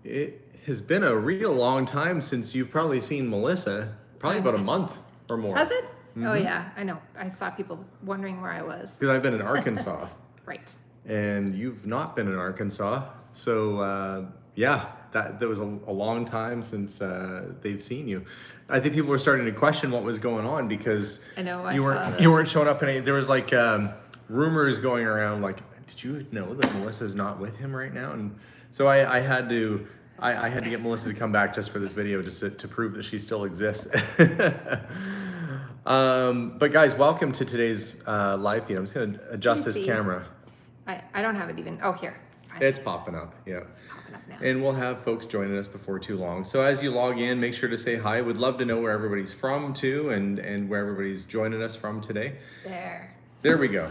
It has been a real long time since you've probably seen Melissa. Probably about a month or more. Has it? Oh yeah, I know. I saw people wondering where I was. Because I've been in Arkansas. Right. And you've not been in Arkansas. So yeah, that was a long time since they've seen you. I think people were starting to question what was going on because I know, you weren't showing up in any. There was like rumors going around like, did you know that Melissa's not with him right now? And so I had to get Melissa to come back just for this video just to prove that she still exists. But guys, welcome to today's live feed. I'm just gonna adjust this camera. I don't have it even. Oh, here. Fine. It's popping up, yeah. Popping up now. And we'll have folks joining us before too long. So as you log in, make sure to say hi. We'd love to know where everybody's from too, and where everybody's joining us from today. There we go.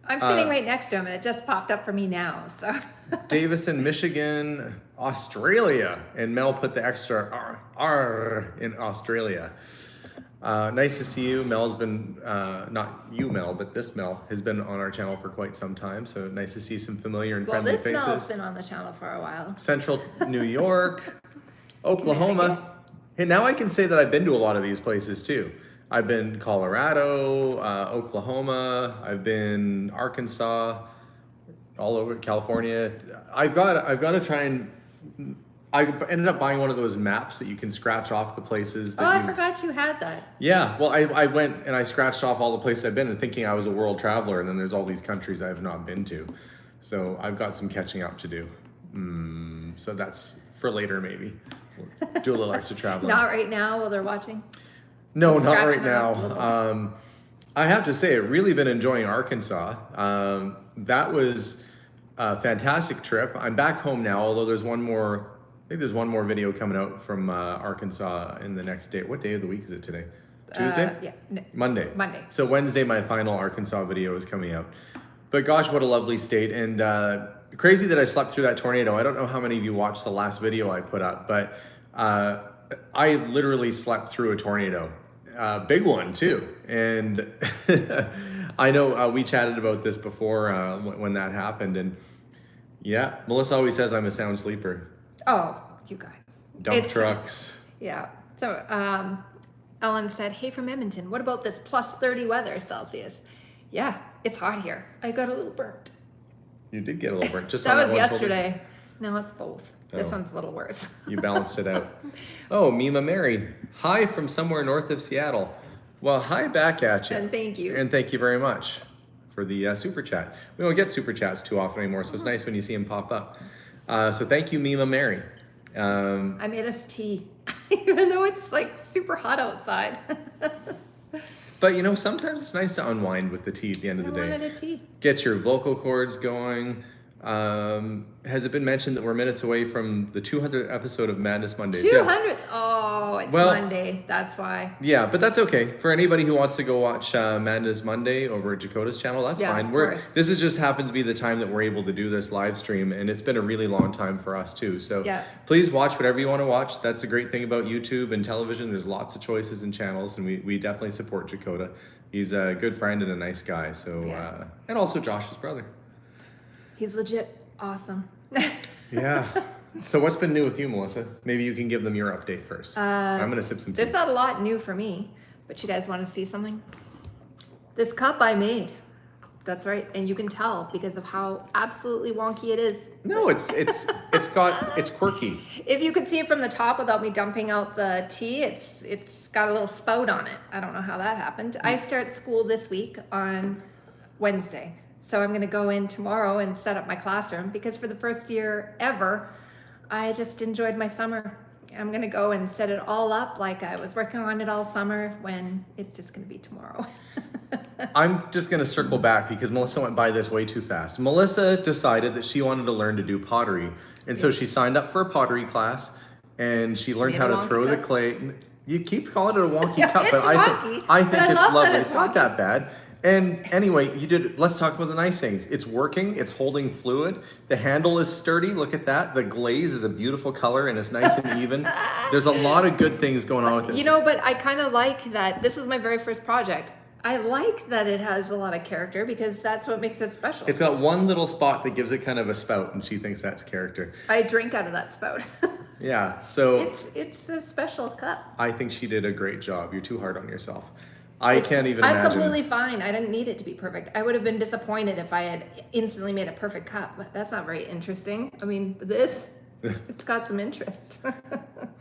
I'm sitting right next to him, and it just popped up for me now. So. Davison, Michigan, Australia, and Mel put the extra R in Australia. Nice to see you. Mel's been, not you Mel, but this Mel has been on our channel for quite some time. So nice to see some familiar and friendly faces. Well, this Mel's been on the channel for a while. Central New York, Oklahoma. Hey, now I can say that I've been to a lot of these places too. I've been Colorado, Oklahoma. I've been Arkansas, all over California. I've got to try and. I ended up buying one of those maps that you can scratch off the places. That I forgot you had that. Yeah, well, I went and I scratched off all the places I've been and thinking I was a world traveler, and then there's all these countries I have not been to. So I've got some catching up to do. So that's for later maybe. We'll do a little extra traveling. Not right now while they're watching? No, not right now. I have to say, I've really been enjoying Arkansas. That was a fantastic trip. I'm back home now, although there's one more. I think there's one more video coming out from Arkansas in the next day. What day of the week is it today? Tuesday? Yeah. Monday. Monday. So Wednesday, my final Arkansas video is coming out. But gosh, what a lovely state. And crazy that I slept through that tornado. I don't know how many of you watched the last video I put up, but I literally slept through a tornado. Big one too. And I know we chatted about this before when that happened. And yeah, Melissa always says I'm a sound sleeper. Oh, you guys. Dump trucks. Yeah. So Ellen said, hey, from Edmonton, what about this plus 30 weather Celsius? Yeah, it's hot here. I got a little burnt. You did get a little burnt. Just that on was yesterday. No, it's both. This one's a little worse. You balanced it out. Oh, Mima Mary. Hi from somewhere north of Seattle. Well, hi back at you. And thank you. And thank you very much for the super chat. We don't get super chats too often anymore, so it's nice when you see them pop up. So thank you, Mima Mary. I made us tea, even though it's like super hot outside. But you know, sometimes it's nice to unwind with the tea at the end of the day. I wanted a tea. Get your vocal cords going. Has it been mentioned that we're minutes away from the 200th episode of Madness Mondays? 200th? Yeah. Oh, it's Monday. That's why. Yeah, but that's okay. For anybody who wants to go watch Madness Monday over at Jakota's channel, that's fine. This is just happens to be the time that we're able to do this live stream, and it's been a really long time for us too. So please watch whatever you want to watch. That's the great thing about YouTube and television. There's lots of choices and channels, and we definitely support Jakota. He's a good friend and a nice guy. So and also Josh's brother. He's legit awesome. Yeah. So what's been new with you, Melissa? Maybe you can give them your update first. I'm going to sip some tea. There's not a lot new for me, but you guys want to see something? This cup I made. That's right. And you can tell because of how absolutely wonky it is. No, it's quirky. If you could see it from the top without me dumping out the tea, it's got a little spout on it. I don't know how that happened. I start school this week on Wednesday. So I'm going to go in tomorrow and set up my classroom because for the first year ever, I just enjoyed my summer. I'm going to go and set it all up like I was working on it all summer when it's just going to be tomorrow. I'm just going to circle back because Melissa went by this way too fast. Melissa decided that she wanted to learn to do pottery. And so she signed up for a pottery class and she learned how to throw the clay. You keep calling it a wonky cup, but I think it's lovely. It's not that bad. And anyway, let's talk about the nice things. It's working, it's holding fluid. The handle is sturdy, look at that. The glaze is a beautiful color and it's nice and even. There's a lot of good things going on with this. You know, but I kind of like that. This was my very first project. I like that it has a lot of character because that's what makes it special. It's got one little spot that gives it kind of a spout, and she thinks that's character. I drink out of that spout. Yeah, so it's a special cup. I think she did a great job. You're too hard on yourself. I can't even imagine. I'm completely fine. I didn't need it to be perfect. I would have been disappointed if I had instantly made a perfect cup. But that's not very interesting. I mean, it's got some interest.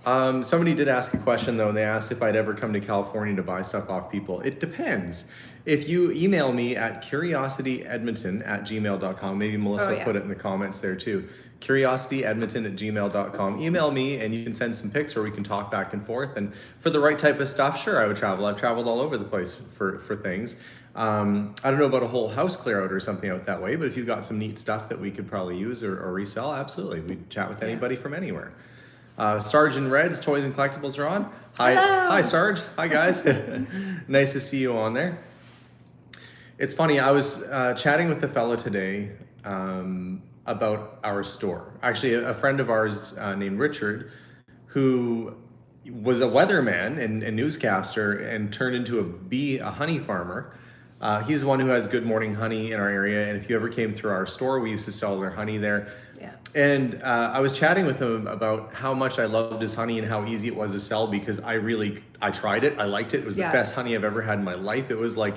Somebody did ask a question though, and they asked if I'd ever come to California to buy stuff off people. It depends. If you email me at curiosityedmonton@gmail.com, maybe Melissa put it in the comments there too. curiosityedmonton@gmail.com. Email me and you can send some pics or we can talk back and forth. And for the right type of stuff, sure, I would travel. I've traveled all over the place for things. I don't know about a whole house clear out or something out that way, but if you've got some neat stuff that we could probably use or resell, absolutely. We'd chat with anybody from anywhere. Sarge and Red's Toys and Collectibles are on. Hi, Hello. Hi Sarge. Hi guys. Nice to see you on there. It's funny, I was chatting with a fellow today about our store. Actually, a friend of ours named Richard, who was a weatherman and newscaster and turned into a honey farmer. He's the one who has Good Morning Honey in our area, and if you ever came through our store, we used to sell their honey there. Yeah. And I was chatting with him about how much I loved his honey and how easy it was to sell because I tried it, I liked it. It was the best honey I've ever had in my life. It was like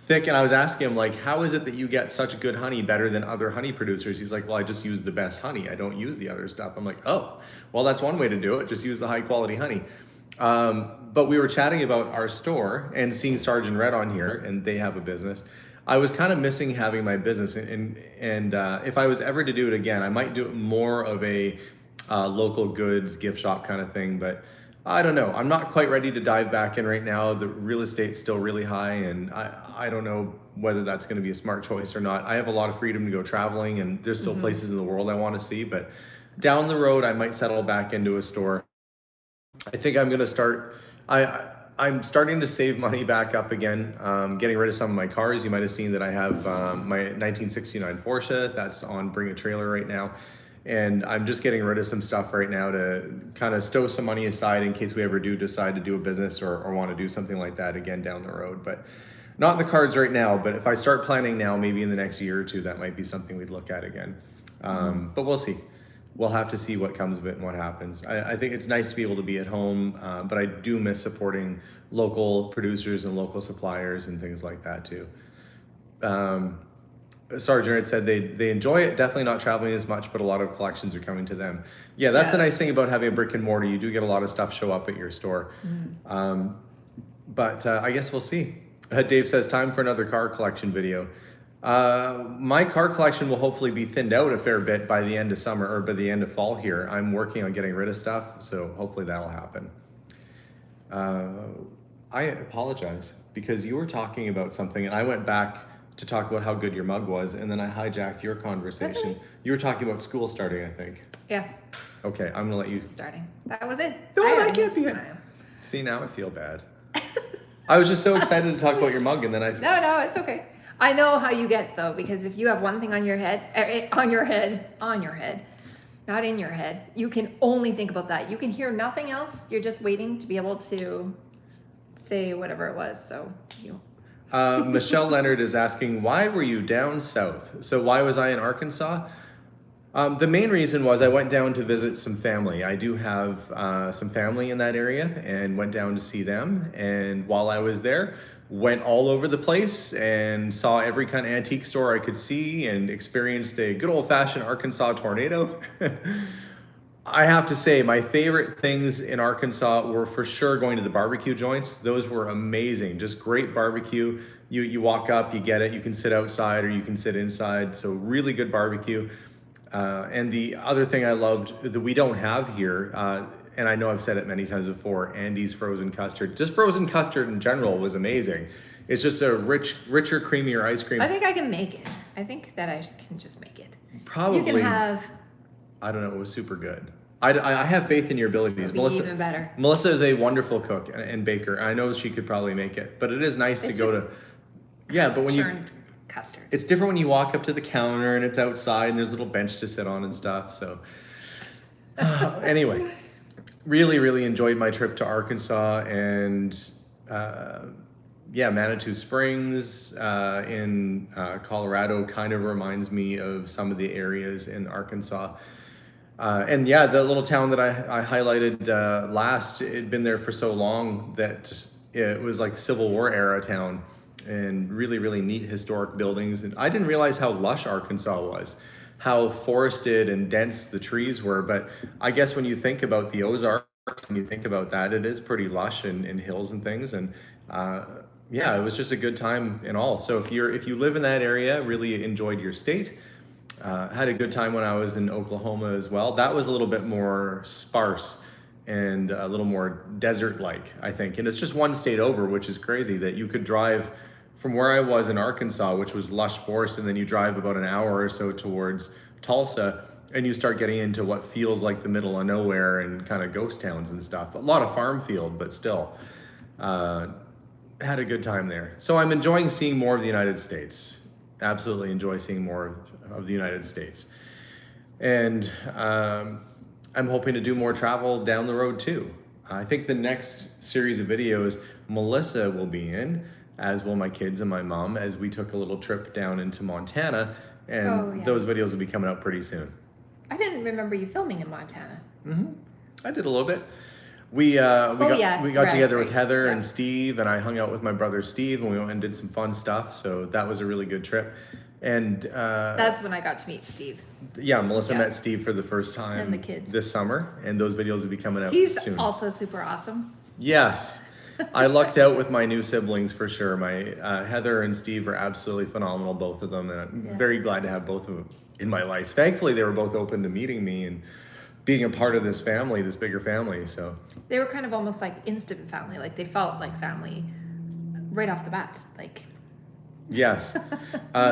thick, and I was asking him like, how is it that you get such good honey better than other honey producers? He's like, well, I just use the best honey. I don't use the other stuff. I'm like, oh, well, that's one way to do it. Just use the high quality honey. But we were chatting about our store and seeing Sergeant Red on here, and they have a business. I was kind of missing having my business, and if I was ever to do it again, I might do it more of a local goods gift shop kind of thing, but I don't know. I'm not quite ready to dive back in right now. The real estate's still really high, and I don't know whether that's going to be a smart choice or not. I have a lot of freedom to go traveling, and there's still places in the world I want to see, but down the road, I might settle back into a store. I think I'm going to start, I'm starting to save money back up again, getting rid of some of my cars. You might have seen that I have my 1969 Porsche that's on Bring a Trailer right now. And I'm just getting rid of some stuff right now to kind of stow some money aside in case we ever do decide to do a business or want to do something like that again down the road. But not in the cards right now, but if I start planning now, maybe in the next year or two, that might be something we'd look at again. But we'll see. We'll have to see what comes of it and what happens. I think it's nice to be able to be at home, but I do miss supporting local producers and local suppliers and things like that too. Sergeant had said they enjoy it, definitely not traveling as much, but a lot of collections are coming to them. Yeah, that's the nice thing about having a brick and mortar. You do get a lot of stuff show up at your store. But I guess we'll see. Dave says, time for another car collection video. My car collection will hopefully be thinned out a fair bit by the end of summer or by the end of fall here. I'm working on getting rid of stuff, so hopefully that'll happen. I apologize because you were talking about something and I went back to talk about how good your mug was, and then I hijacked your conversation. Okay. You were talking about school starting, I think. Yeah. Okay, I'm gonna let you. Starting. That was it. No, that can't be it. See, now I feel bad. I was just so excited to talk about your mug, and then I. No, it's okay. I know how you get though, because if you have one thing on your head, not in your head, you can only think about that. You can hear nothing else. You're just waiting to be able to say whatever it was. So you. Michelle Leonard is asking, why were you down south? So why was I in Arkansas? The main reason was I went down to visit some family. I do have some family in that area and went down to see them. And while I was there, went all over the place and saw every kind of antique store I could see and experienced a good old-fashioned Arkansas tornado. I have to say, my favorite things in Arkansas were for sure going to the barbecue joints. Those were amazing, just great barbecue. You walk up, you get it, you can sit outside or you can sit inside, so really good barbecue. And the other thing I loved that we don't have here, and I know I've said it many times before, Andy's frozen custard. Just frozen custard in general was amazing. It's just a richer, creamier ice cream. I think I can make it. I think that I can just make it. Probably. You can have. I don't know, it was super good. I have faith in your abilities. Melissa, even better. Melissa is a wonderful cook and baker. I know she could probably make it, but it is nice to go to. Yeah, but when churned custard. It's different when you walk up to the counter and it's outside and there's a little bench to sit on and stuff. So anyway, really enjoyed my trip to Arkansas, and yeah, Manitou Springs in Colorado kind of reminds me of some of the areas in Arkansas. And yeah, the little town that I highlighted last, it'd been there for so long that it was like Civil War era town, and really, really neat historic buildings. And I didn't realize how lush Arkansas was, how forested and dense the trees were. But I guess when you think about the Ozarks and you think about that, it is pretty lush and hills and things. And yeah, it was just a good time in all. So if you live in that area, really enjoyed your state. Had a good time when I was in Oklahoma as well. That was a little bit more sparse and a little more desert-like, I think. And it's just one state over, which is crazy that you could drive from where I was in Arkansas, which was lush forest, and then you drive about an hour or so towards Tulsa, and you start getting into what feels like the middle of nowhere and kind of ghost towns and stuff. But a lot of farm field, but still. Had a good time there. So I'm enjoying seeing more of the United States. Absolutely enjoy seeing more of the United States. And I'm hoping to do more travel down the road too. I think the next series of videos Melissa will be in, as will my kids and my mom, as we took a little trip down into Montana, and those videos will be coming out pretty soon. I didn't remember you filming in Montana. I did a little bit. We got together with Heather and Steve, and I hung out with my brother Steve, and we went and did some fun stuff. So that was a really good trip. And that's when I got to meet Steve. Yeah, Melissa met Steve for the first time and the kids this summer, and those videos will be coming out soon. He's also super awesome. Yes. I lucked out with my new siblings for sure. My Heather and Steve are absolutely phenomenal, both of them, and I'm very glad to have both of them in my life. Thankfully, they were both open to meeting me and being a part of this family, this bigger family. So they were kind of almost like instant family. Like they felt like family right off the bat. Like yes.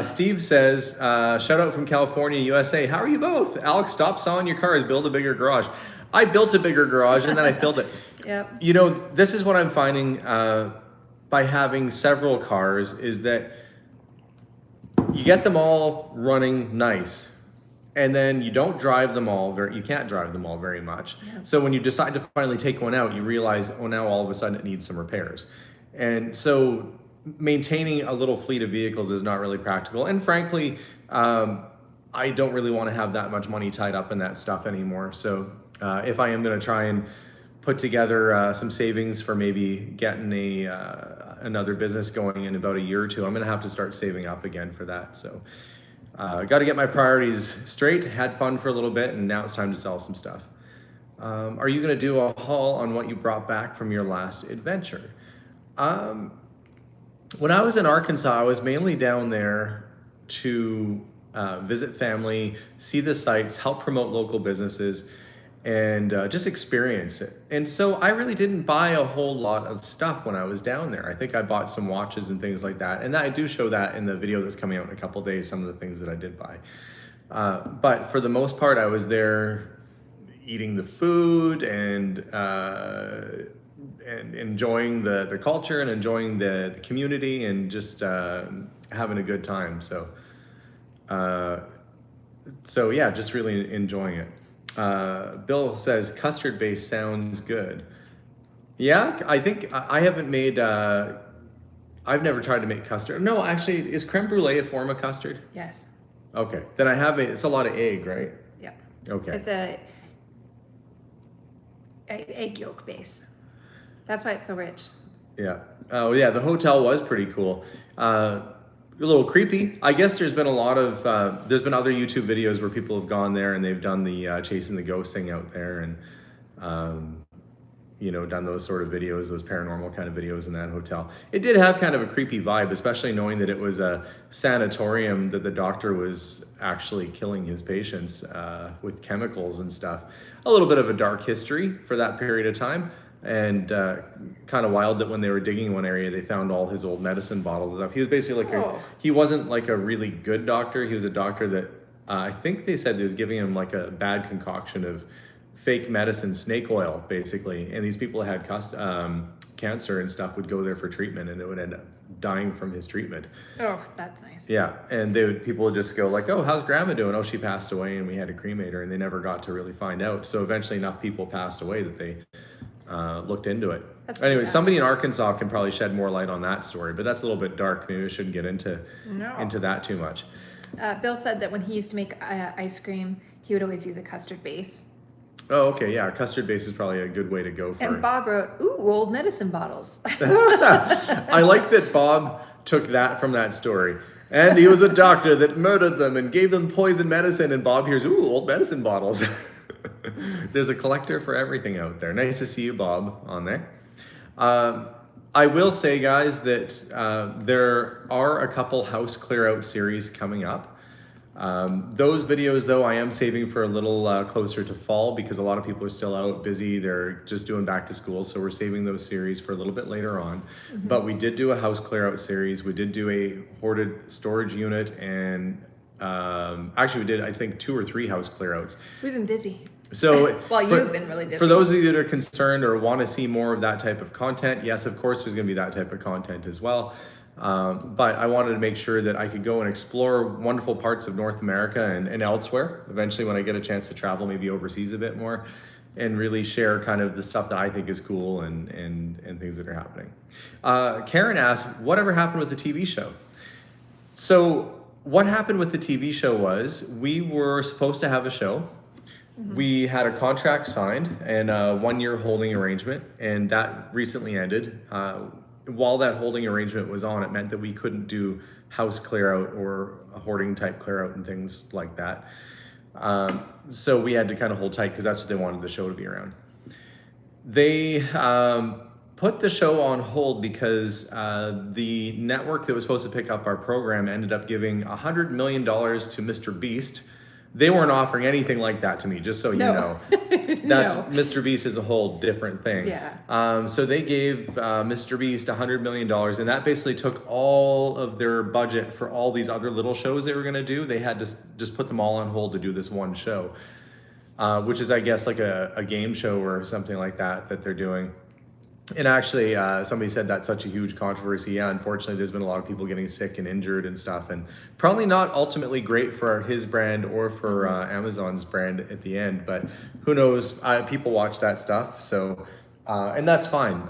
Steve says, shout out from California, USA. How are you both? Alex, stop selling your cars. Build a bigger garage. I built a bigger garage and then I filled it. Yep. You know, this is what I'm finding by having several cars is that you get them all running nice. And then you don't drive them all you can't drive them all very much. Yeah. So when you decide to finally take one out, you realize, oh, now all of a sudden it needs some repairs. And so maintaining a little fleet of vehicles is not really practical. And frankly, I don't really want to have that much money tied up in that stuff anymore. So if I am going to try and put together some savings for maybe getting another business going in about a year or two, I'm going to have to start saving up again for that. So got to get my priorities straight. Had fun for a little bit, and now it's time to sell some stuff. Are you going to do a haul on what you brought back from your last adventure? When I was in Arkansas, I was mainly down there to visit family, see the sites, help promote local businesses, and just experience it. And so I really didn't buy a whole lot of stuff when I was down there. I think I bought some watches and things like that. And I do show that in the video that's coming out in a couple of days, some of the things that I did buy. But for the most part, I was there eating the food and enjoying the culture and enjoying the community and just having a good time. So yeah, just really enjoying it. Bill says custard base sounds good. Yeah, I think I haven't made, I've never tried to make custard. No, actually, is creme brulee a form of custard? Yes. Okay, then I have it's a lot of egg, right? Yeah. Okay. It's a egg yolk base. That's why it's so rich. Yeah. Oh yeah, the hotel was pretty cool. A little creepy. I guess there's been a lot of, there's been other YouTube videos where people have gone there and they've done the chasing the ghost thing out there and, you know, done those sort of videos, those paranormal kind of videos in that hotel. It did have kind of a creepy vibe, especially knowing that it was a sanatorium that the doctor was actually killing his patients with chemicals and stuff. A little bit of a dark history for that period of time. And kind of wild that when they were digging one area, they found all his old medicine bottles and stuff. He was basically like he wasn't like a really good doctor. He was a doctor that I think they said they was giving him like a bad concoction of fake medicine, snake oil, basically. And these people that had cancer and stuff would go there for treatment, and it would end up dying from his treatment. Oh, that's nice. Yeah, and people would just go like, oh, how's grandma doing? Oh, she passed away and we had to cremate her, and they never got to really find out. So eventually enough people passed away that they looked into it. That's Anyway, pretty somebody in Arkansas can probably shed more light on that story, but that's a little bit dark. Maybe I shouldn't get into that too much. Bill said that when he used to make ice cream, he would always use a custard base. Oh, okay, yeah, custard base is probably a good way to go for it. And Bob wrote, ooh, old medicine bottles. I like that Bob took that from that story. And he was a doctor that murdered them and gave them poison medicine, and Bob hears, ooh, old medicine bottles. There's a collector for everything out there. Nice to see you, Bob, on there. I will say, guys, that there are a couple house clear out series coming up. Those videos, though, I am saving for a little closer to fall because a lot of people are still out busy. They're just doing back to school. So we're saving those series for a little bit later on. Mm-hmm. But we did do a house clear out series. We did do a hoarded storage unit. And actually, we did, I think, 2 or 3 house clear outs. We've been busy. So well, you've been really busy. For those of you that are concerned or want to see more of that type of content, yes, of course, there's going to be that type of content as well. But I wanted to make sure that I could go and explore wonderful parts of North America and elsewhere. Eventually, when I get a chance to travel, maybe overseas a bit more, and really share kind of the stuff that I think is cool and things that are happening. Karen asked, whatever happened with the TV show? So what happened with the TV show was we were supposed to have a show. Mm-hmm. We had a contract signed and a 1-year holding arrangement, and that recently ended. While that holding arrangement was on, it meant that we couldn't do house clear out or a hoarding type clear out and things like that. So we had to kind of hold tight because that's what they wanted the show to be around. They put the show on hold because the network that was supposed to pick up our program ended up giving $100 million to Mr. Beast. They weren't offering anything like that to me, just so you know. That's Mr. Beast is a whole different thing. Yeah. So they gave Mr. Beast $100 million, and that basically took all of their budget for all these other little shows they were going to do. They had to just put them all on hold to do this one show, which is, I guess, like a game show or something like that they're doing. And actually, somebody said that's such a huge controversy. Yeah, unfortunately, there's been a lot of people getting sick and injured and stuff, and probably not ultimately great for his brand or for Amazon's brand at the end. But who knows? People watch that stuff, so and that's fine.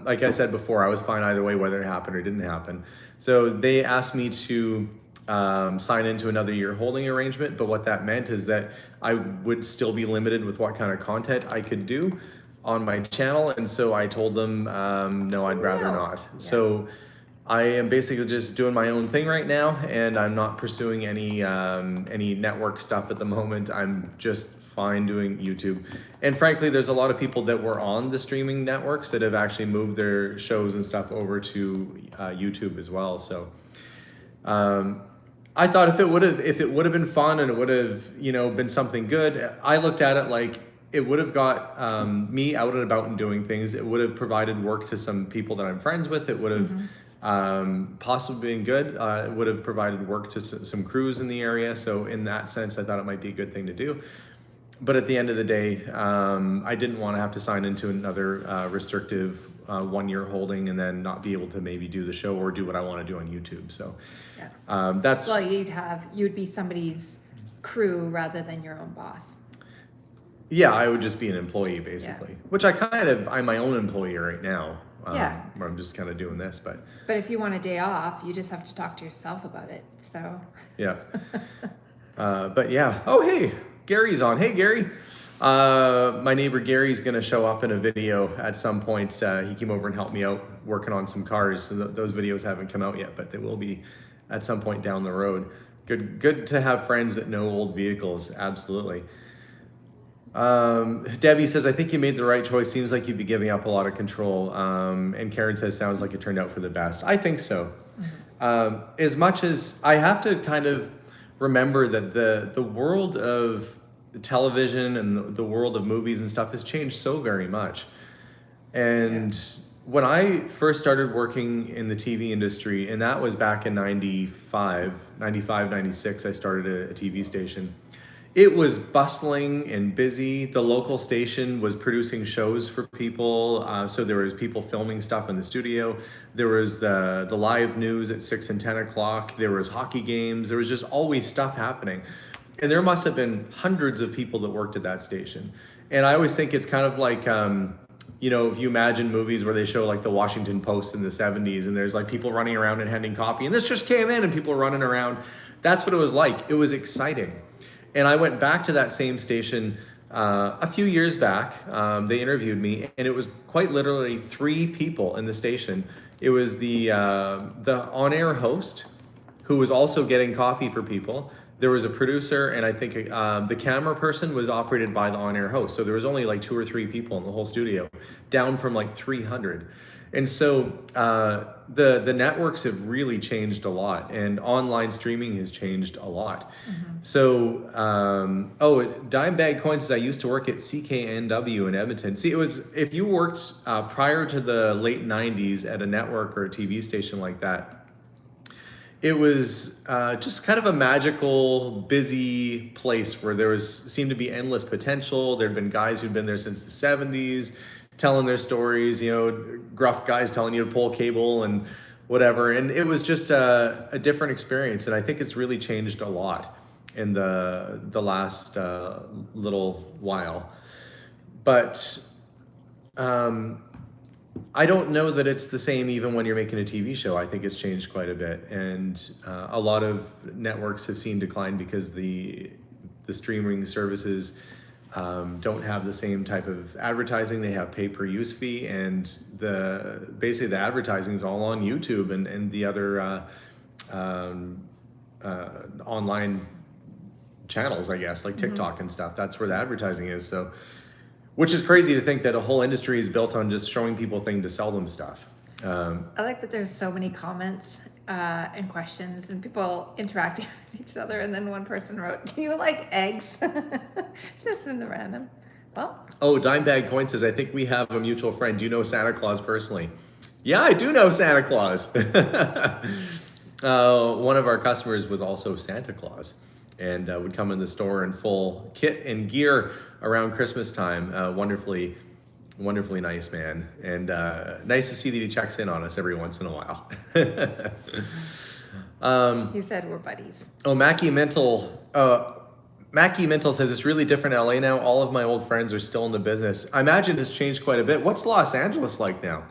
Like I said before, I was fine either way, whether it happened or didn't happen. So they asked me to sign into another year holding arrangement, but what that meant is that I would still be limited with what kind of content I could do on my channel, and so I told them no, I'd rather not. Yeah. So I am basically just doing my own thing right now, and I'm not pursuing any network stuff at the moment. I'm just fine doing YouTube. And frankly, there's a lot of people that were on the streaming networks that have actually moved their shows and stuff over to YouTube as well. So I thought if it would have been fun and it would have been something good, I looked at it like it would have got me out and about and doing things. It would have provided work to some people that I'm friends with. It would have possibly been good. It would have provided work to some crews in the area. So in that sense, I thought it might be a good thing to do. But at the end of the day, I didn't want to have to sign into another restrictive 1-year holding and then not be able to maybe do the show or do what I want to do on YouTube. So that's... Well, you'd be somebody's crew rather than your own boss. Yeah, I would just be an employee basically, which I'm my own employee right now. Where I'm just kind of doing this, but if you want a day off, you just have to talk to yourself about it. So yeah, but yeah. Oh, hey, Gary's on. Hey, Gary. My neighbor Gary's gonna show up in a video at some point. He came over and helped me out working on some cars. So those videos haven't come out yet, but they will be at some point down the road. Good to have friends that know old vehicles. Absolutely. Debbie says, I think you made the right choice. Seems like you'd be giving up a lot of control. And Karen says, sounds like it turned out for the best. I think so. As much as I have to kind of remember that the world of television and the world of movies and stuff has changed so very much. And when I first started working in the TV industry, and that was back in 95, 96, I started a TV station. It was bustling and busy. The local station was producing shows for people. So there was people filming stuff in the studio. There was the live news at 6 and 10 o'clock. There was hockey games. There was just always stuff happening. And there must have been hundreds of people that worked at that station. And I always think it's kind of like you know, if you imagine movies where they show like the Washington Post in the 70s and there's like people running around and handing copy and this just came in and people running around. That's what it was like. It was exciting. And I went back to that same station a few years back. They interviewed me and it was quite literally 3 people in the station. It was the on-air host who was also getting coffee for people. There was a producer, and I think the camera person was operated by the on-air host. So there was only like 2 or 3 people in the whole studio, down from like 300. And so the networks have really changed a lot, and online streaming has changed a lot. So, Dimebag Coin says, I used to work at CKNW in Edmonton. See, it was, if you worked prior to the late 90s at a network or a TV station like that, it was just kind of a magical, busy place where there seemed to be endless potential. There'd been guys who'd been there since the 70s, telling their stories, you know, gruff guys telling you to pull cable and whatever. And it was just a different experience. And I think it's really changed a lot in the last little while. But I don't know that it's the same even when you're making a TV show. I think it's changed quite a bit, and a lot of networks have seen decline because the streaming services don't have the same type of advertising. They have pay-per-use fee, and basically the advertising is all on YouTube and the other online channels, I guess, like TikTok and stuff. That's where the advertising is. So. Which is crazy to think that a whole industry is built on just showing people things to sell them stuff. I like that there's so many comments and questions and people interacting with each other. And then one person wrote, do you like eggs? Just in the random. Well. Oh, Dimebag Coin says, I think we have a mutual friend. Do you know Santa Claus personally? Yeah, I do know Santa Claus. One of our customers was also Santa Claus and would come in the store in full kit and gear around Christmas time. Wonderfully nice man, and nice to see that he checks in on us every once in a while. He said we're buddies. Oh, Mackie Mental says it's really different in LA now. All of my old friends are still in the business. I imagine it's changed quite a bit. What's Los Angeles like now?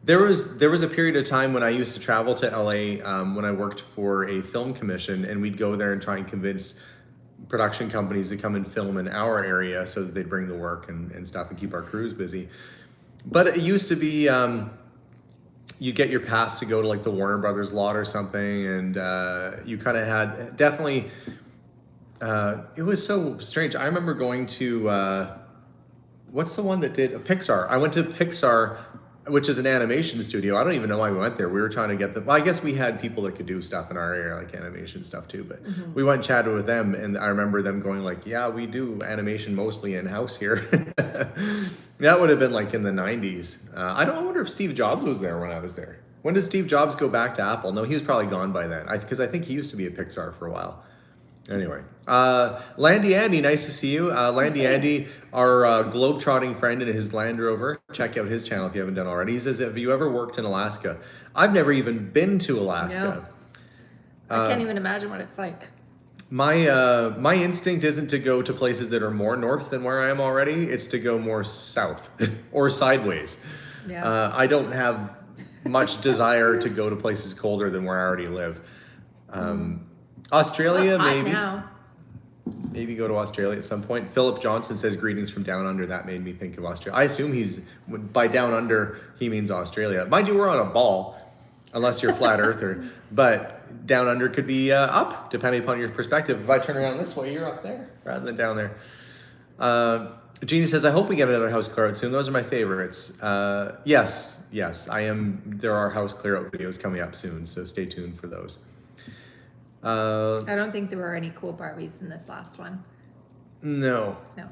There was a period of time when I used to travel to LA when I worked for a film commission, and we'd go there and try and convince production companies to come and film in our area so that they'd bring the work and stuff and keep our crews busy. But it used to be you get your pass to go to like the Warner Brothers lot or something, and you kind of had definitely it was so strange. I remember going to what's the one that did Pixar. I went to Pixar, which is an animation studio. I don't even know why we went there. We were trying to get them. Well, I guess we had people that could do stuff in our area, like animation stuff too. But we went and chatted with them, and I remember them going like, "Yeah, we do animation mostly in house here." That would have been like in the '90s. I wonder if Steve Jobs was there when I was there. When did Steve Jobs go back to Apple? No, he was probably gone by then. Because I think he used to be at Pixar for a while. Anyway, Landy Andy, nice to see you. Landy Andy, our globetrotting friend in his Land Rover. Check out his channel if you haven't done already. He says, have you ever worked in Alaska? I've never even been to Alaska. No. I can't even imagine what it's like. My instinct isn't to go to places that are more north than where I am already. It's to go more south or sideways. Yeah. I don't have much desire to go to places colder than where I already live. Australia, maybe. Now. Maybe go to Australia at some point. Philip Johnson says greetings from down under. That made me think of Australia. I assume by down under he means Australia. Mind you, we're on a ball, unless you're a flat earther. But down under could be up, depending upon your perspective. If I turn around this way, you're up there rather than down there. Jeannie says, I hope we get another house clear out soon. Those are my favorites. Yes, I am. There are house clear out videos coming up soon, so stay tuned for those. I don't think there were any cool Barbies in this last one. No. No.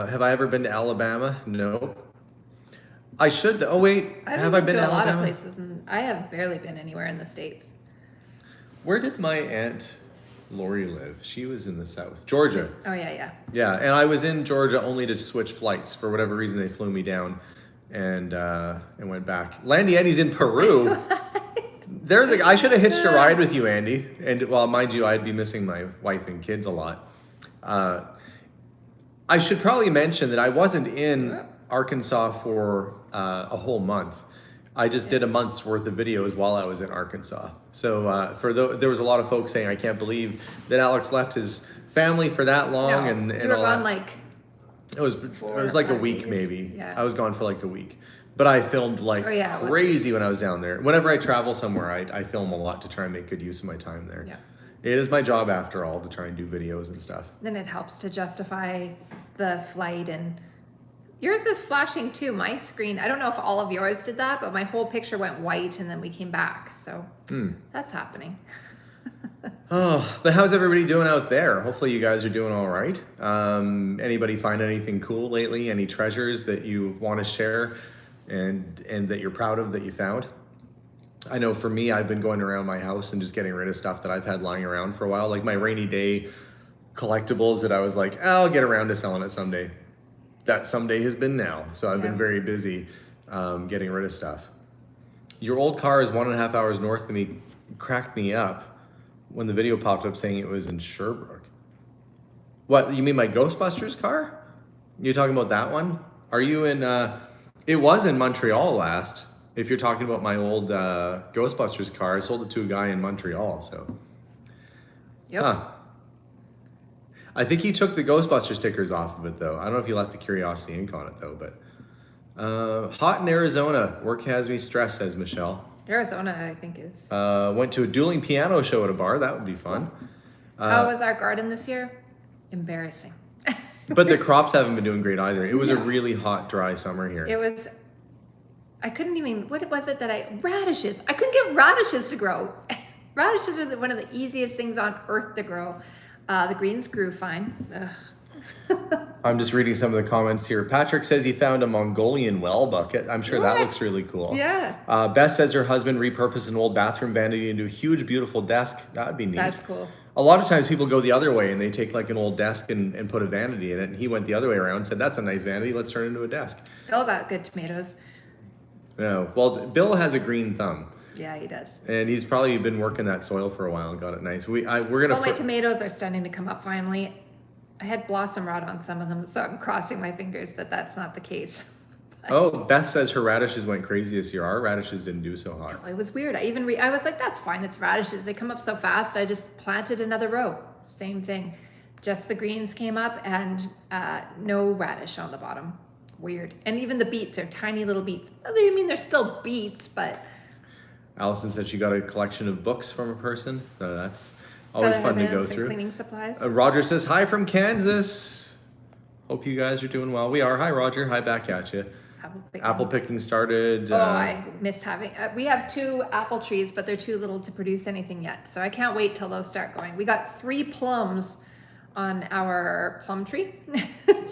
Have I ever been to Alabama? No. I should. Oh wait, have I been to a lot Alabama? of places, and I have barely been anywhere in the States. Where did my aunt Lori live? She was in the South, Georgia. Oh yeah. Yeah, and I was in Georgia only to switch flights. For whatever reason, they flew me down and went back. Landy Andy's in Peru. I should have hitched a ride with you, Andy. And well, mind you, I'd be missing my wife and kids a lot. I should probably mention that I wasn't in Arkansas for a whole month. I just did a month's worth of videos while I was in Arkansas. So there was a lot of folks saying, I can't believe that Alex left his family for that long. No, and you were all gone that. like It was like a 5 week days. maybe. Yeah. I was gone for like a week. But I filmed like crazy when I was down there. Whenever I travel somewhere, I film a lot to try and make good use of my time there. Yeah. It is my job after all to try and do videos and stuff. Then it helps to justify the flight. And yours is flashing too. My screen, I don't know if all of yours did that, but my whole picture went white and then we came back. So that's happening. Oh, but how's everybody doing out there? Hopefully you guys are doing all right. Anybody find anything cool lately? Any treasures that you want to share and that you're proud of that you found? I know for me, I've been going around my house and just getting rid of stuff that I've had lying around for a while, like my rainy day collectibles that I was like, I'll get around to selling it someday. That someday has been now. So I've been very busy getting rid of stuff. Your old car is 1.5 hours north of me. Cracked me up when the video popped up saying it was in Sherbrooke. What, you mean my Ghostbusters car? You talking about that one? Are you in, it was in Montreal last. If you're talking about my old Ghostbusters car, I sold it to a guy in Montreal, so. Yep. Huh. I think he took the Ghostbuster stickers off of it though. I don't know if he left the Curiosity ink on it though, but. Hot in Arizona, work has me stressed, says Michelle. Arizona, I think is. Went to a dueling piano show at a bar, that would be fun. How was our garden this year? Embarrassing. But the crops haven't been doing great either. It was a really hot, dry summer here. It was, I couldn't even, what was it that radishes. I couldn't get radishes to grow. Radishes are one of the easiest things on earth to grow. The greens grew fine. I'm just reading some of the comments here. Patrick says he found a Mongolian well bucket. I'm sure that looks really cool. Yeah. Beth says her husband repurposed an old bathroom vanity into a huge, beautiful desk. That'd be neat. That's cool. A lot of times people go the other way and they take like an old desk and put a vanity in it. And he went the other way around and said, that's a nice vanity. Let's turn it into a desk. Bill got good tomatoes. No. Well, Bill has a green thumb. Yeah, he does. And he's probably been working that soil for a while and got it nice. We're gonna. Well, my tomatoes are starting to come up finally. I had blossom rot on some of them, so I'm crossing my fingers that that's not the case. Oh, Beth says her radishes went crazy this year. Our radishes didn't do so hot. It was weird. I was like, that's fine. It's radishes. They come up so fast. I just planted another row. Same thing. Just the greens came up and no radish on the bottom. Weird. And even the beets are tiny little beets. I mean, they're still beets, but. Allison said she got a collection of books from a person. So that's always fun to go through. Cleaning supplies. Roger says, hi from Kansas. Hope you guys are doing well. We are. Hi, Roger. Hi back at you. Apple picking started. I missed having, we have 2 apple trees, but they're too little to produce anything yet. So I can't wait till those start going. We got 3 plums on our plum tree.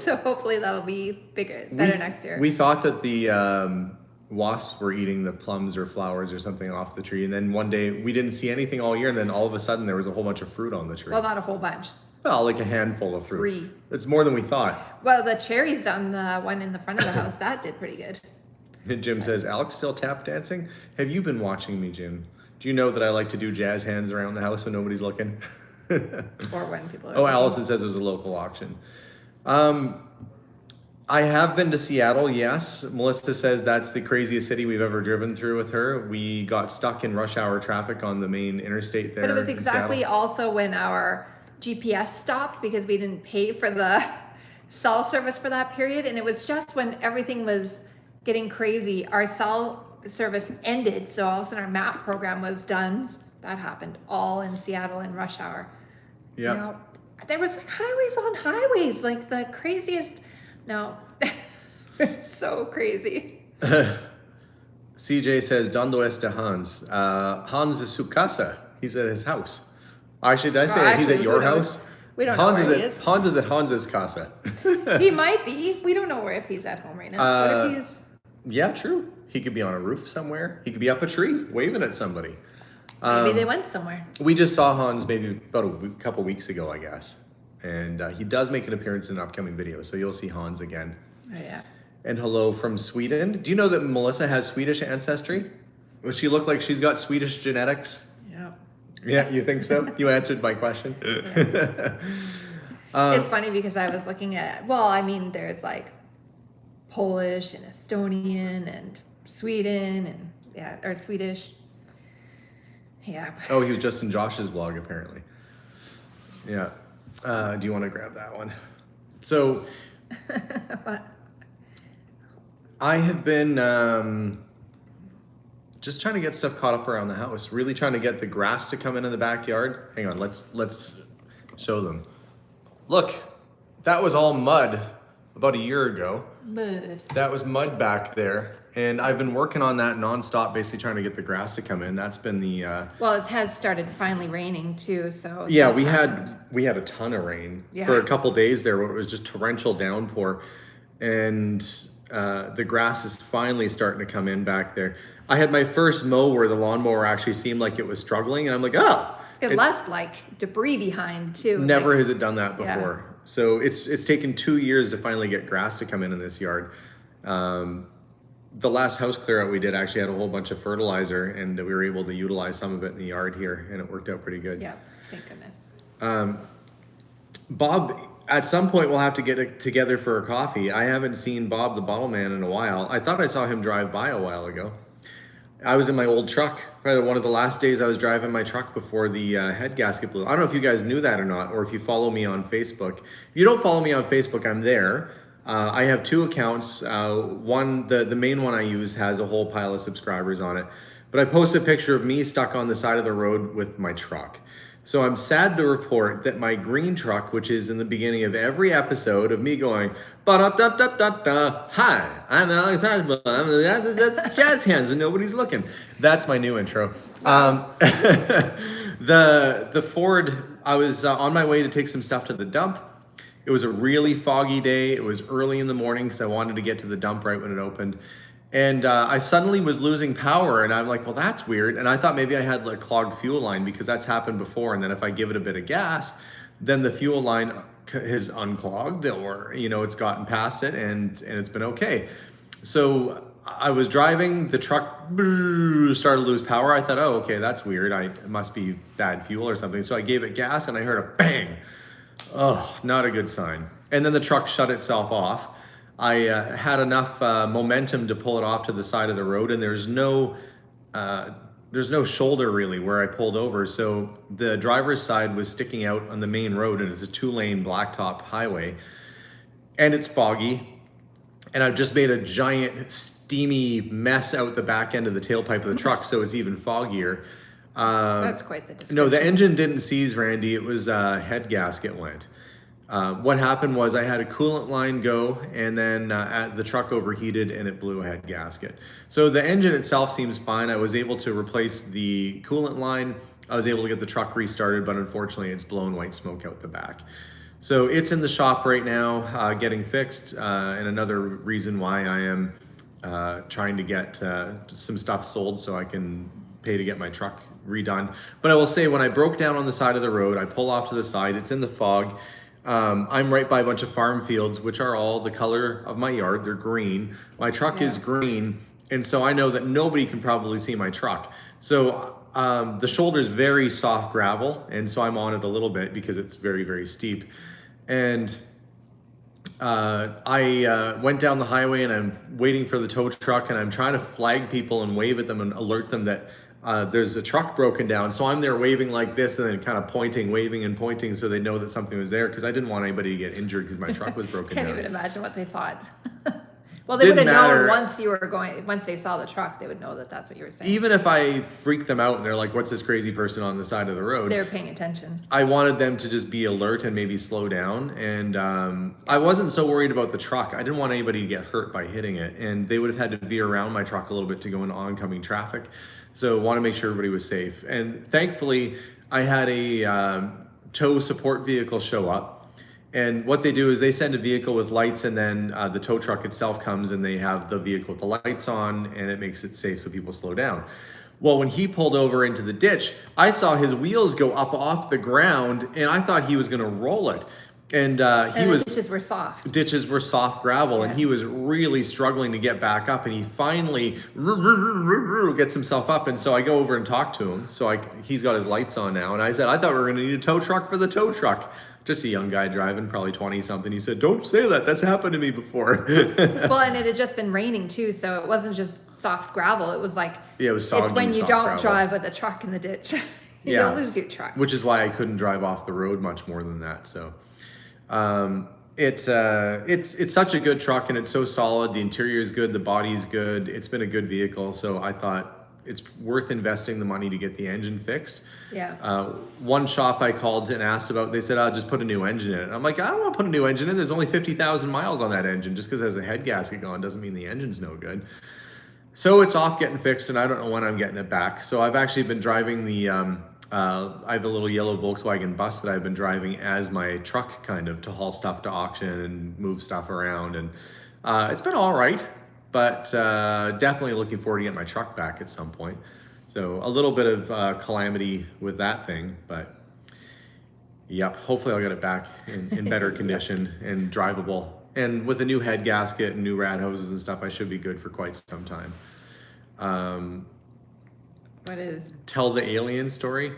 So hopefully that'll be better next year. We thought that the wasps were eating the plums or flowers or something off the tree. And then one day we didn't see anything all year. And then all of a sudden there was a whole bunch of fruit on the tree. Well, not a whole bunch. Well, like a handful of fruit. 3. It's more than we thought. Well, the cherries on the one in the front of the house, that did pretty good. Jim says, Alex still tap dancing? Have you been watching me, Jim? Do you know that I like to do jazz hands around the house when nobody's looking? Or when people are looking. Allison says it was a local auction. I have been to Seattle, yes. Melissa says that's the craziest city we've ever driven through with her. We got stuck in rush hour traffic on the main interstate there. But it was exactly also when our GPS stopped because we didn't pay for the cell service for that period. And it was just when everything was getting crazy, our cell service ended. So all of a sudden our map program was done. That happened all in Seattle in rush hour. Yeah. You know, there was like highways on highways, like the craziest. No, so crazy. CJ says, ¿Dónde está Hans? Hans is su casa. He's at his house. Actually, did I say he's at your house? We don't know where he is. Hans is at Hans's casa. He might be. We don't know if he's at home right now. What if he's... Yeah, true. He could be on a roof somewhere. He could be up a tree waving at somebody. Maybe they went somewhere. We just saw Hans maybe about a couple weeks ago, I guess. And he does make an appearance in an upcoming video, so you'll see Hans again. Oh, yeah. And hello from Sweden. Do you know that Melissa has Swedish ancestry? Does she look like she's got Swedish genetics? Yeah. Yeah, you think so? You answered my question. Yeah. It's funny because I was looking at, well, I mean, there's like Polish and Estonian and Sweden and or Swedish. Yeah. Oh, he was just in Josh's vlog apparently. Yeah. Do you want to grab that one? So What? I have been just trying to get stuff caught up around the house. Really trying to get the grass to come in the backyard. Hang on, let's show them. Look, that was all mud about a year ago. Mud. That was mud back there. And I've been working on that nonstop, basically trying to get the grass to come in. That's been the well, it has started finally raining too, so yeah, we had a ton of rain for a couple days there where it was just torrential downpour, and the grass is finally starting to come in back there. I had my first mow where the lawnmower actually seemed like it was struggling, and I'm like, oh, it left like debris behind too. Never has it done that before. Yeah. So it's taken 2 years to finally get grass to come in this yard. The last house clear out we did actually had a whole bunch of fertilizer, and we were able to utilize some of it in the yard here, and it worked out pretty good. Yeah, thank goodness. Bob, at some point we'll have to get together for a coffee. I haven't seen Bob the bottle man in a while. I thought I saw him drive by a while ago. I was in my old truck, probably one of the last days I was driving my truck before the head gasket blew. I don't know if you guys knew that or not, or if you follow me on Facebook. If you don't follow me on Facebook, I'm there. I have 2 accounts. One, the main one I use has a whole pile of subscribers on it. But I post a picture of me stuck on the side of the road with my truck. So I'm sad to report that my green truck, which is in the beginning of every episode of me going, ba-da-da-da-da-da, hi, I'm Alex Hardman, that's jazz hands when nobody's looking. That's my new intro. The Ford, I was on my way to take some stuff to the dump. It was a really foggy day. It was early in the morning because I wanted to get to the dump right when it opened. And I suddenly was losing power, and I'm like, well, that's weird. And I thought maybe I had a clogged fuel line because that's happened before. And then if I give it a bit of gas, then the fuel line has unclogged, or, it's gotten past it, and it's been okay. So I was driving, the truck started to lose power. I thought, oh, okay, that's weird. It must be bad fuel or something. So I gave it gas, and I heard a bang. Oh, not a good sign. And then the truck shut itself off. I had enough momentum to pull it off to the side of the road, and there's no shoulder really where I pulled over. So the driver's side was sticking out on the main road, and it's a 2-lane blacktop highway, and it's foggy. And I've just made a giant steamy mess out the back end of the tailpipe of the truck, so it's even foggier. That's quite the description. No, the engine didn't seize, Randy. It was head gasket went. What happened was I had a coolant line go, and then the truck overheated and it blew a head gasket. So the engine itself seems fine. I was able to replace the coolant line. I was able to get the truck restarted, but unfortunately it's blown white smoke out the back. So it's in the shop right now, getting fixed, and another reason why I am trying to get some stuff sold so I can pay to get my truck redone. But I will say, when I broke down on the side of the road, I pull off to the side, it's in the fog. I'm right by a bunch of farm fields, which are all the color of my yard. They're green. My truck is green, and so I know that nobody can probably see my truck. So the shoulder is very soft gravel, and so I'm on it a little bit because it's very, very steep. And I went down the highway, and I'm waiting for the tow truck, and I'm trying to flag people and wave at them and alert them that there's a truck broken down. So I'm there waving like this, and then kind of pointing, waving and pointing, so they know that something was there, because I didn't want anybody to get injured because my truck was broken down. Can't even imagine what they thought. Well, they would have known once they saw the truck, they would know that that's what you were saying. Even if I freaked them out and they're like, what's this crazy person on the side of the road? They were paying attention. I wanted them to just be alert and maybe slow down. And I wasn't so worried about the truck. I didn't want anybody to get hurt by hitting it. And they would have had to veer around my truck a little bit to go into oncoming traffic. So I want to make sure everybody was safe. And thankfully, I had a tow support vehicle show up. And what they do is they send a vehicle with lights, and then the tow truck itself comes, and they have the vehicle with the lights on, and it makes it safe so people slow down. Well, when he pulled over into the ditch, I saw his wheels go up off the ground, and I thought he was going to roll it. And the ditches were soft. Ditches were soft gravel, and he was really struggling to get back up, and he finally gets himself up. And so I go over and talk to him. So he's got his lights on now, and I said, I thought we were going to need a tow truck for the tow truck just a young guy driving, probably 20 something. He said, "Don't say that. That's happened to me before." Well, and it had just been raining too, so it wasn't just soft gravel. It was like, Yeah, it was soggy, it's when you soft don't gravel. drive with a truck in the ditch. Yeah. You'll lose your truck. Which is why I couldn't drive off the road much more than that. So it's such a good truck, and it's so solid. The interior is good, the body's good. It's been a good vehicle, so I thought it's worth investing the money to get the engine fixed. Yeah. One shop I called and asked about, they said, "I'll just put a new engine in it." I'm like, I don't want to put a new engine in. There's only 50,000 miles on that engine. Just because it has a head gasket gone doesn't mean the engine's no good. So it's off getting fixed, and I don't know when I'm getting it back. So I've actually been driving the, I have a little yellow Volkswagen bus that I've been driving as my truck, kind of, to haul stuff to auction and move stuff around. And it's been all right, but definitely looking forward to getting my truck back at some point. So a little bit of calamity with that thing, but yep, hopefully I'll get it back in better condition and drivable. And with a new head gasket and new rad hoses and stuff, I should be good for quite some time. What is? Tell the alien story.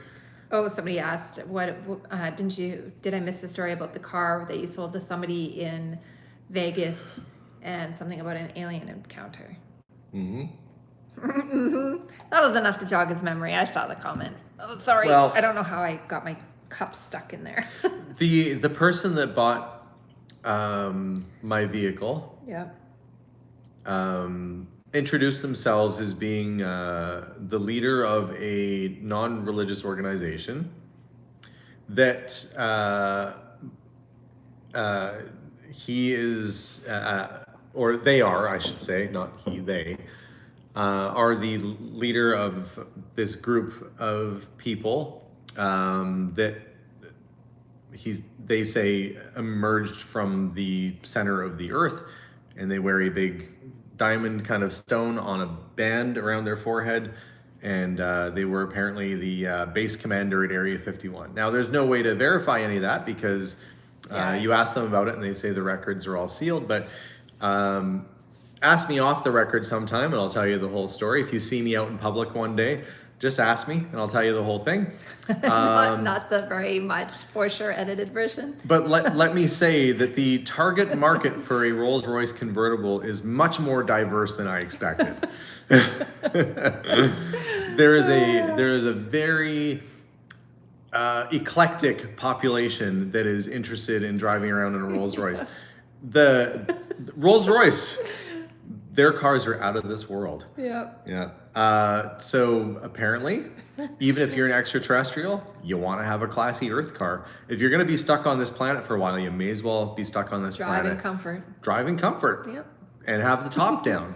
Oh, somebody asked, did I miss the story about the car that you sold to somebody in Vegas and something about an alien encounter? That was enough to jog his memory. I saw the comment. Oh, sorry. Well, I don't know how I got my cup stuck in there. the person that bought my vehicle, Yeah. introduced themselves as being the leader of a non-religious organization that he is, or they are, I should say, not he, they, are the leader of this group of people that they say emerged from the center of the earth, and they wear a big diamond kind of stone on a band around their forehead, and they were apparently the base commander at Area 51. Now, there's no way to verify any of that because you ask them about it and they say the records are all sealed, but ask me off the record sometime and I'll tell you the whole story. If you see me out in public one day, just ask me and I'll tell you the whole thing. Not the very much for sure edited version. But let me say that the target market for a Rolls-Royce convertible is much more diverse than I expected. There is a very eclectic population that is interested in driving around in a Rolls-Royce. The Rolls-Royce, their cars are out of this world. Yep. Yeah. So apparently, even if you're an extraterrestrial, you want to have a classy Earth car. If you're going to be stuck on this planet for a while, you may as well be stuck on this planet. Drive in comfort. Drive in comfort. Yep. And have the top down.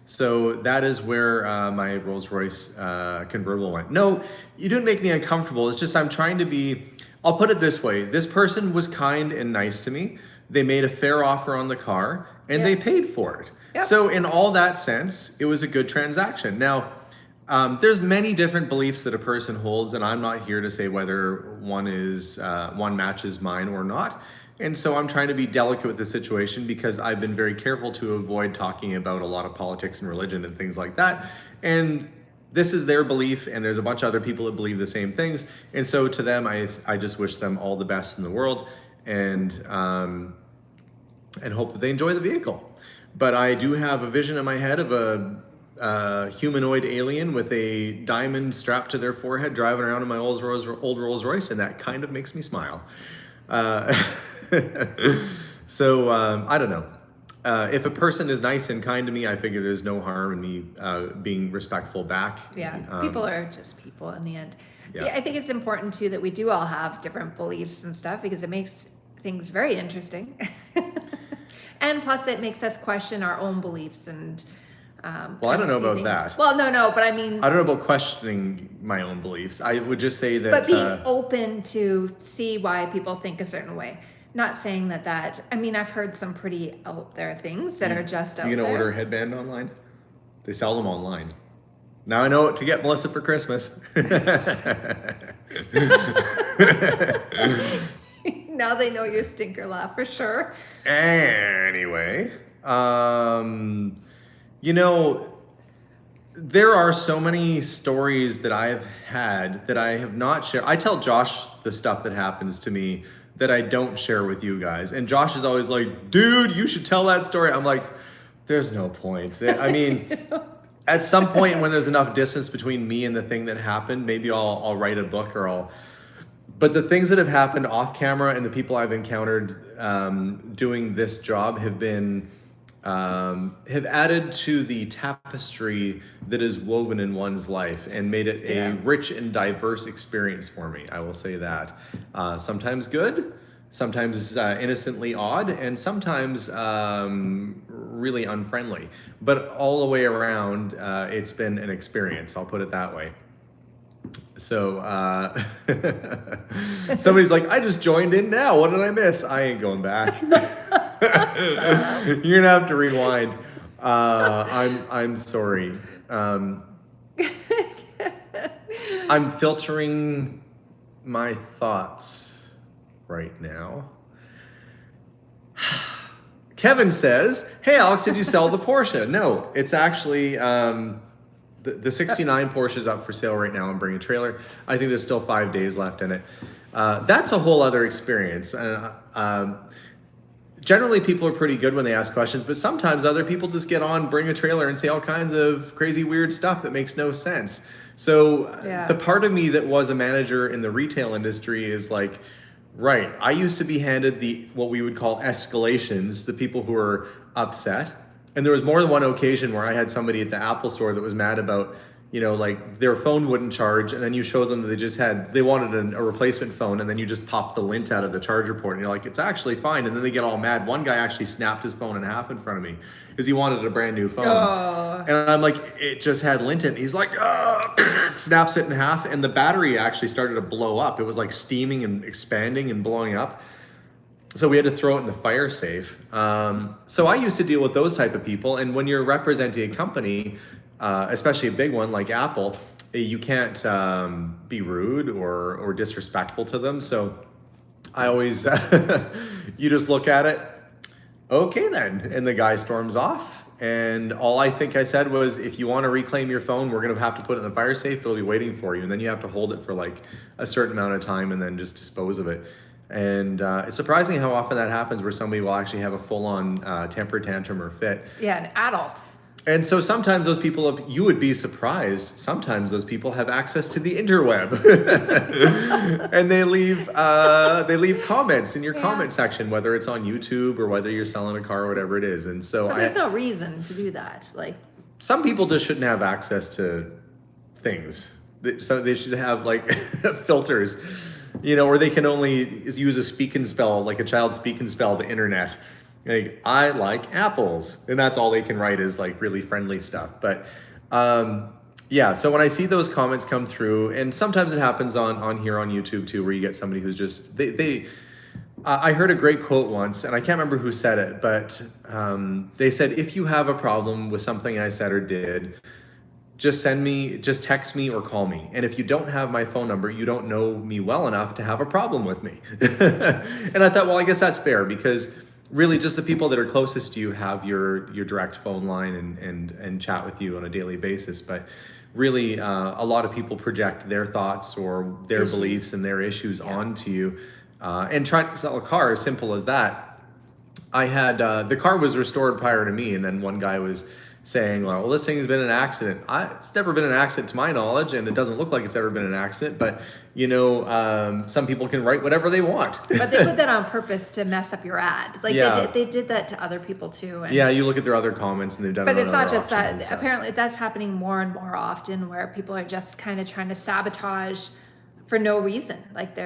So that is where my Rolls-Royce convertible went. No, you didn't make me uncomfortable. It's just I'm trying to be, I'll put it this way. This person was kind and nice to me. They made a fair offer on the car and they paid for it. Yep. So in all that sense, it was a good transaction. Now, there's many different beliefs that a person holds, and I'm not here to say whether one matches mine or not. And so I'm trying to be delicate with the situation because I've been very careful to avoid talking about a lot of politics and religion and things like that. And this is their belief, and there's a bunch of other people that believe the same things. And so to them, I just wish them all the best in the world and hope that they enjoy the vehicle. But I do have a vision in my head of a humanoid alien with a diamond strapped to their forehead driving around in my old Rolls-Royce, and that kind of makes me smile. So I don't know. If a person is nice and kind to me, I figure there's no harm in me being respectful back. Yeah, people are just people in the end. Yeah. I think it's important too that we do all have different beliefs and stuff because it makes things very interesting. And plus it makes us question our own beliefs and well, I don't know about that. Well, no, but I mean, I don't know about questioning my own beliefs. I would just say that but being open to see why people think a certain way. Not saying that I mean, I've heard some pretty out there things that are just out there. You gonna order a headband online? They sell them online. Now I know what to get Melissa for Christmas. Now they know your stinker laugh for sure. Anyway, you know, there are so many stories that I've had that I have not shared. I tell Josh the stuff that happens to me that I don't share with you guys. And Josh is always like, dude, you should tell that story. I'm like, there's no point. I mean, at some point when there's enough distance between me and the thing that happened, maybe I'll write a book but the things that have happened off camera and the people I've encountered doing this job have been, have added to the tapestry that is woven in one's life and made it a rich and diverse experience for me. I will say that. Sometimes good, sometimes innocently odd, and sometimes really unfriendly. But all the way around, it's been an experience, I'll put it that way. So somebody's like, I just joined in now. What did I miss? I ain't going back. You're gonna have to rewind. I'm sorry. I'm filtering my thoughts right now. Kevin says, hey Alex, did you sell the Porsche? No, it's actually the 69 Porsche is up for sale right now. I'm bringing a trailer. I think there's still 5 days left in it. That's a whole other experience. Generally, people are pretty good when they ask questions, but sometimes other people just get on, bring a trailer, and say all kinds of crazy, weird stuff that makes no sense. So the part of me that was a manager in the retail industry is like, right, I used to be handed what we would call escalations, the people who are upset. And there was more than one occasion where I had somebody at the Apple store that was mad about, like their phone wouldn't charge, and then you show them that they wanted a replacement phone, and then you just pop the lint out of the charger port, and you're like, it's actually fine. And then they get all mad. One guy actually snapped his phone in half in front of me because he wanted a brand new phone. Oh. And I'm like, it just had lint in it. He's like, snaps it in half, and the battery actually started to blow up. It was like steaming and expanding and blowing up. So we had to throw it in the fire safe. So I used to deal with those type of people. And when you're representing a company, especially a big one like Apple, you can't be rude or disrespectful to them. So I always, you just look at it, okay then. And the guy storms off. And all I think I said was, if you want to reclaim your phone, we're going to have to put it in the fire safe. They'll be waiting for you. And then you have to hold it for like a certain amount of time and then just dispose of it. And it's surprising how often that happens where somebody will actually have a full-on temper tantrum or fit. Yeah, an adult. And so sometimes those people, you would be surprised, sometimes those people have access to the interweb. And they leave comments in your comment section, whether it's on YouTube or whether you're selling a car or whatever it is. And so there's no reason to do that. Like, some people just shouldn't have access to things. So they should have like filters. Or they can only use a speak and spell, like a child speak and spell the internet. Like, I like apples. And that's all they can write is like really friendly stuff. But so when I see those comments come through, and sometimes it happens on here on YouTube too, where you get somebody who's just, I heard a great quote once, and I can't remember who said it, but they said, if you have a problem with something I said or did, just text me or call me. And if you don't have my phone number, you don't know me well enough to have a problem with me. And I thought, well, I guess that's fair, because really just the people that are closest to you have your direct phone line and chat with you on a daily basis. But really, a lot of people project their thoughts or their beliefs and their issues onto you. And trying to sell a car, as simple as that. I had, the car was restored prior to me, and then one guy was saying, well, this thing's been an accident. It's never been an accident to my knowledge, and it doesn't look like it's ever been an accident, but some people can write whatever they want. But they put that on purpose to mess up your ad. Like they did that to other people too. And you look at their other comments and they've done it. But it's not just that. Apparently that's happening more and more often, where people are just kind of trying to sabotage for no reason. Like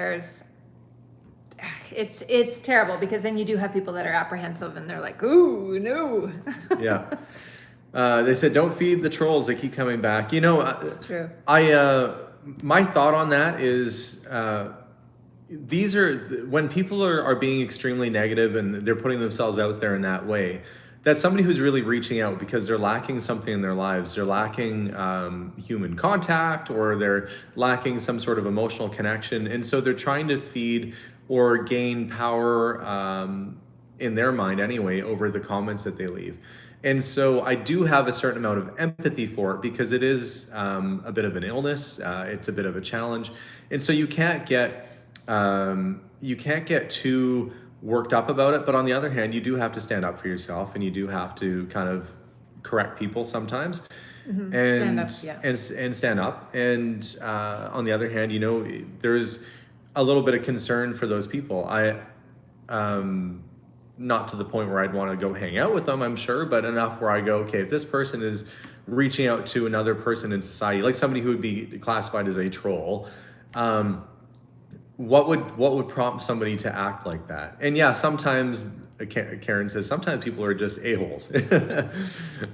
it's terrible, because then you do have people that are apprehensive and they're like, ooh, no. Yeah. They said, don't feed the trolls. They keep coming back. It's true. My thought on that is, these are, when people are being extremely negative and they're putting themselves out there in that way, that's somebody who's really reaching out because they're lacking something in their lives. They're lacking human contact, or they're lacking some sort of emotional connection. And so they're trying to feed or gain power in their mind anyway over the comments that they leave. And so I do have a certain amount of empathy for it, because it is a bit of an illness. It's a bit of a challenge. And so you can't get you can't get too worked up about it. But on the other hand, you do have to stand up for yourself, and you do have to kind of correct people sometimes. Mm-hmm. And Stand up, and stand up. And on the other hand, there's a little bit of concern for those people. Not to the point where I'd want to go hang out with them, I'm sure, but enough where I go, okay, if this person is reaching out to another person in society, like somebody who would be classified as a troll, what would prompt somebody to act like that? And yeah, sometimes Karen says sometimes people are just a-holes.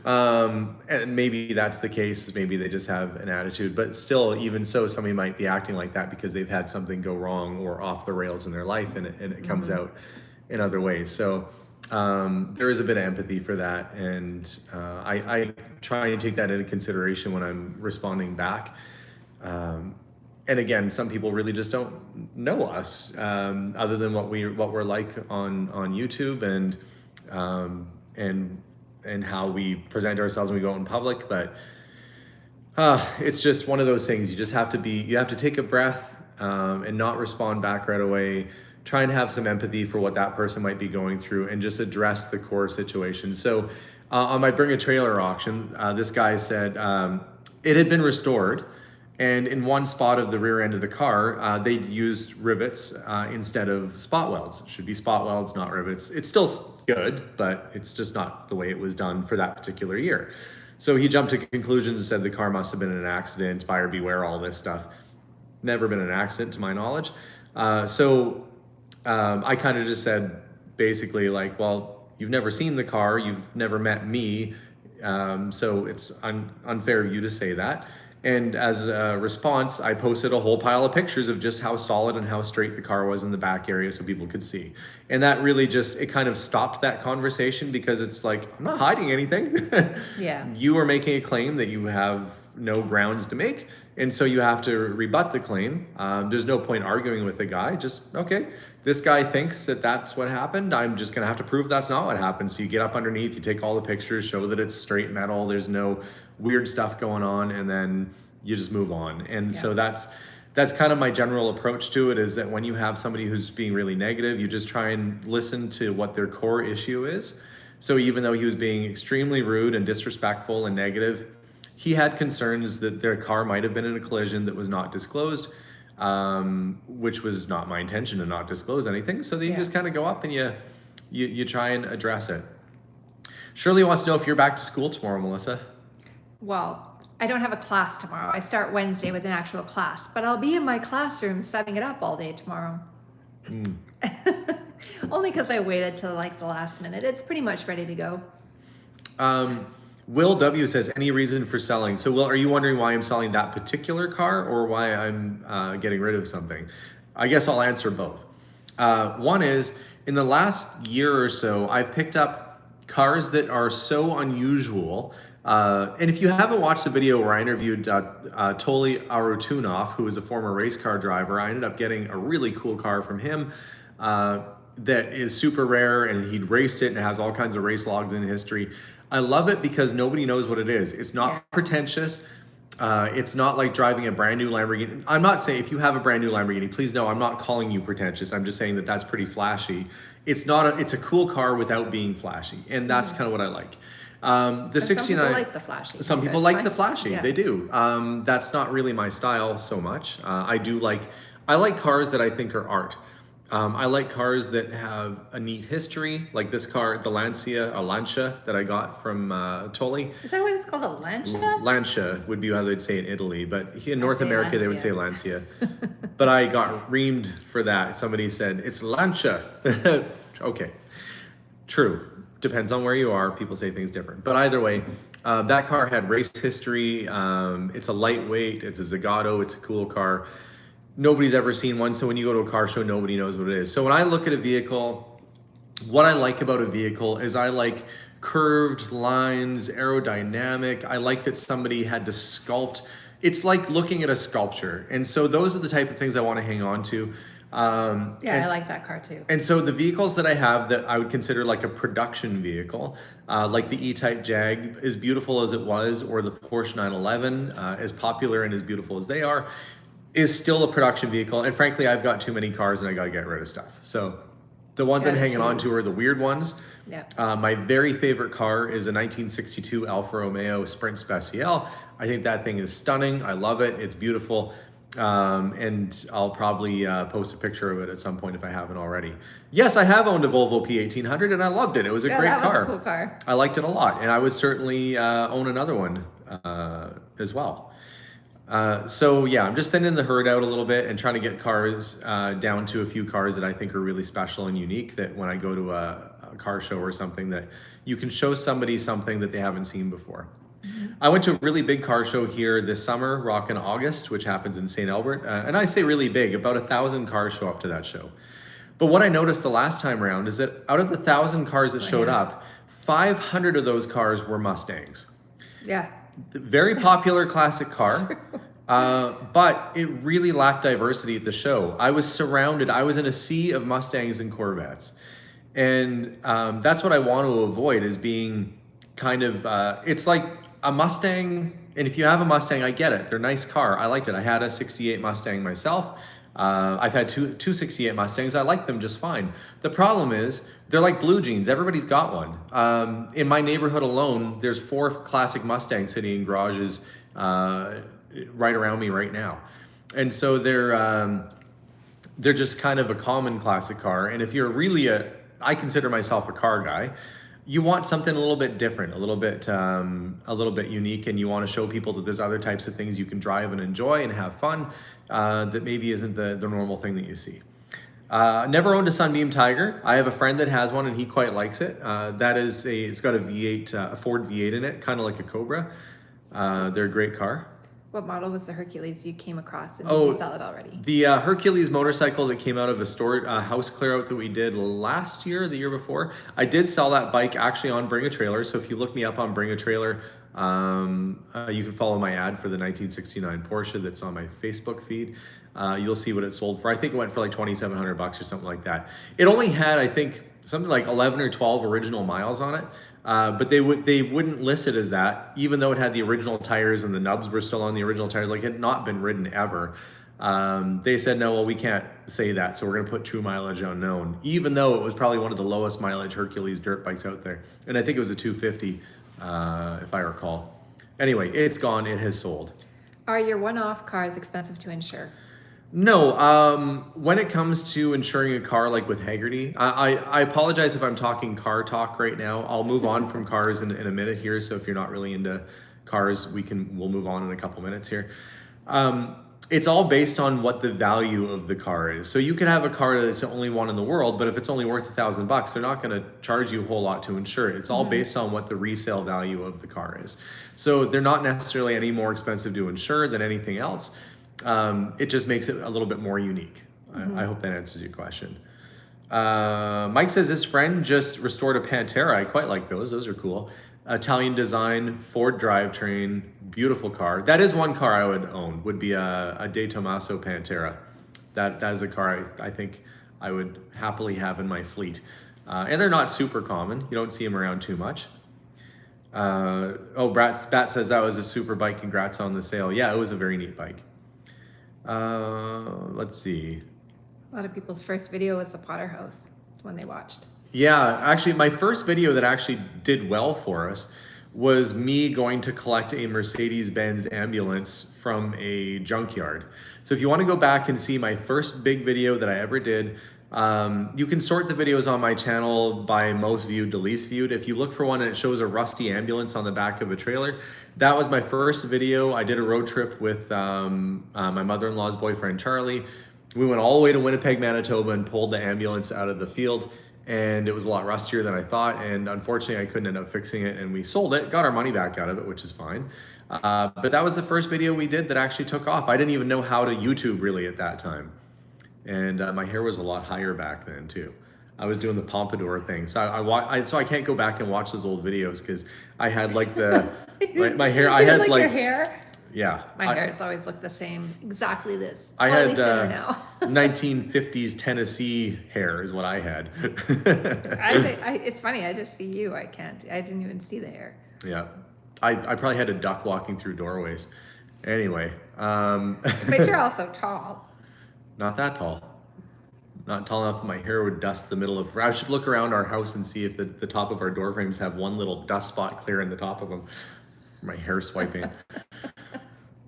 And maybe that's the case. Maybe they just have an attitude, but still, even so, somebody might be acting like that because they've had something go wrong or off the rails in their life, and it comes out in other ways. So there is a bit of empathy for that, and I try and take that into consideration when I'm responding back. And again, some people really just don't know us, other than what we're like on YouTube and how we present ourselves when we go out in public. But it's just one of those things. You just have to take a breath and not respond back right away. Try and have some empathy for what that person might be going through, and just address the core situation. So on my Bring a Trailer auction, this guy said it had been restored, and in one spot of the rear end of the car, they used rivets instead of spot welds. It should be spot welds, not rivets. It's still good, but it's just not the way it was done for that particular year. So he jumped to conclusions and said the car must have been in an accident, buyer beware, all this stuff. Never been an accident to my knowledge. I kind of just said basically like, well, you've never seen the car, you've never met me, so it's unfair of you to say that. And as a response, I posted a whole pile of pictures of just how solid and how straight the car was in the back area so people could see. And that really it kind of stopped that conversation, because it's like, I'm not hiding anything. Yeah. You are making a claim that you have no grounds to make, and so you have to rebut the claim. There's no point arguing with the guy. Just, okay, this guy thinks that that's what happened. I'm just gonna have to prove that's not what happened. So you get up underneath, you take all the pictures, show that it's straight metal, there's no weird stuff going on, and then you just move on. And so that's kind of my general approach to it, is that when you have somebody who's being really negative, you just try and listen to what their core issue is. So even though he was being extremely rude and disrespectful and negative, he had concerns that their car might have been in a collision that was not disclosed, which was not my intention to not disclose anything. So then you just kind of go up and you try and address it. Shirley wants to know if you're back to school tomorrow, Melissa. Well, I don't have a class tomorrow. I start Wednesday with an actual class, but I'll be in my classroom setting it up all day tomorrow. Only because I waited till like the last minute. It's pretty much ready to go. Will W says, any reason for selling? So Will, are you wondering why I'm selling that particular car, or why I'm getting rid of something? I guess I'll answer both. One is, in the last year or so, I've picked up cars that are so unusual. And if you haven't watched the video where I interviewed Toli Arutunov, who is a former race car driver, I ended up getting a really cool car from him that is super rare, and he'd raced it and has all kinds of race logs in history. I love it because nobody knows what it is. It's not pretentious. It's not like driving a brand new Lamborghini. I'm not saying if you have a brand new Lamborghini, please know I'm not calling you pretentious. I'm just saying that that's pretty flashy. It's a cool car without being flashy, and that's kind of what I like. The 69. Some people like the flashy. Some people like the flashy. Yeah. They do. That's not really my style so much. I like cars that I think are art. I like cars that have a neat history, like this car, the Lancia that I got from Toli. Is that what it's called, a Lancia? Lancia would be how they'd say in Italy, but in North America they would say Lancia. But I got reamed for that. Somebody said, it's Lancia. Okay, true. Depends on where you are. People say things different. But either way, that car had race history. It's a lightweight. It's a Zagato. It's a cool car. Nobody's ever seen one. So when you go to a car show, nobody knows what it is. So when I look at a vehicle, what I like about a vehicle is I like curved lines, aerodynamic. I like that somebody had to sculpt. It's like looking at a sculpture. And so those are the type of things I want to hang on to. I like that car too. And so the vehicles that I have that I would consider like a production vehicle, like the E-Type Jag, as beautiful as it was, or the Porsche 911, as popular and as beautiful as they are, is still a production vehicle. And frankly, I've got too many cars and I got to get rid of stuff. So the ones I'm hanging on to are the weird ones. Yeah. My very favorite car is a 1962 Alfa Romeo Sprint Speciale. I think that thing is stunning. I love it. It's beautiful. And I'll probably post a picture of it at some point if I haven't already. Yes, I have owned a Volvo P1800 and I loved it. It was a great car. Was a cool car. I liked it a lot, and I would certainly own another one as well. So yeah, I'm just thinning the herd out a little bit and trying to get cars down to a few cars that I think are really special and unique, that when I go to a car show or something, that you can show somebody something that they haven't seen before. I went to a really big car show here this summer, Rock in August, which happens in St. Albert. And I say really big, about 1,000 cars show up to that show. But what I noticed the last time around is that out of the 1,000 cars that showed up, 500 of those cars were Mustangs. Yeah. Very popular classic car, but it really lacked diversity at the show. I was in a sea of Mustangs and Corvettes. And that's what I want to avoid, is being kind of, it's like a Mustang, and if you have a Mustang, I get it. They're a nice car. I liked it. I had a 68 Mustang myself. I've had two 68 Mustangs. I like them just fine. The problem is they're like blue jeans. Everybody's got one. In my neighborhood alone, there's 4 classic Mustangs sitting in garages right around me right now. And so they're just kind of a common classic car. And if you're really I consider myself a car guy. You want something a little bit different, a little bit unique, and you want to show people that there's other types of things you can drive and enjoy and have fun that maybe isn't the normal thing that you see. Never owned a Sunbeam Tiger. I have a friend that has one and he quite likes it. It's got a V8, a Ford V8 in it, kind of like a Cobra. They're a great car. What model was the Hercules you came across, and did you sell it already? The Hercules motorcycle that came out of a house clear out that we did last year, the year before. I did sell that bike actually on Bring a Trailer. So if you look me up on Bring a Trailer, you can follow my ad for the 1969 Porsche that's on my Facebook feed. You'll see what it sold for. I think it went for like $2,700 or something like that. It only had, I think, something like 11 or 12 original miles on it. But they wouldn't list it as that, even though it had the original tires and the nubs were still on the original tires, like it had not been ridden ever. They said, no, well, we can't say that, so we're going to put true mileage unknown, even though it was probably one of the lowest mileage Hercules dirt bikes out there. And I think it was a 250, if I recall. Anyway, it's gone. It has sold. Are your one-off cars expensive to insure? No, when it comes to insuring a car, like with Haggerty, I apologize if I'm talking car talk right now. I'll move on from cars in a minute here. So if you're not really into cars, we'll move on in a couple minutes here. It's all based on what the value of the car is. So you can have a car that's the only one in the world, but if it's only worth $1,000, they're not going to charge you a whole lot to insure it. It's all based on what the resale value of the car is. So they're not necessarily any more expensive to insure than anything else. It just makes it a little bit more unique. I hope that answers your question. Mike says his friend just restored a Pantera. I quite like those. Those are cool. Italian design, Ford drivetrain, beautiful car. That is one car I would own, would be a De Tomaso Pantera. That is a car I think I would happily have in my fleet. And they're not super common. You don't see them around too much. Bat says that was a super bike. Congrats on the sale. Yeah, it was a very neat bike. Let's see. A lot of people's first video was the Potter House when they watched. Yeah, actually my first video that actually did well for us was me going to collect a Mercedes-Benz ambulance from a junkyard. So if you want to go back and see my first big video that I ever did, you can sort the videos on my channel by most viewed to least viewed. If you look for one and it shows a rusty ambulance on the back of a trailer, that was my first video. I did a road trip with my mother-in-law's boyfriend, Charlie. We went all the way to Winnipeg, Manitoba and pulled the ambulance out of the field. And it was a lot rustier than I thought. And unfortunately, I couldn't end up fixing it and we sold it, got our money back out of it, which is fine. But that was the first video we did that actually took off. I didn't even know how to YouTube really at that time. And my hair was a lot higher back then too. I was doing the pompadour thing. So I can't go back and watch those old videos because I had like my hair. I had like your hair. Yeah. My hair has always looked the same, exactly this. I had now. 1950s Tennessee hair is what I had. It's funny, I just see you. I didn't even see the hair. Yeah. I probably had a duck walking through doorways. Anyway, But you're also tall. not that tall. Not tall enough that my hair would dust the middle of. I should look around our house and see if the top of our door frames have one little dust spot clear in the top of them. My hair swiping.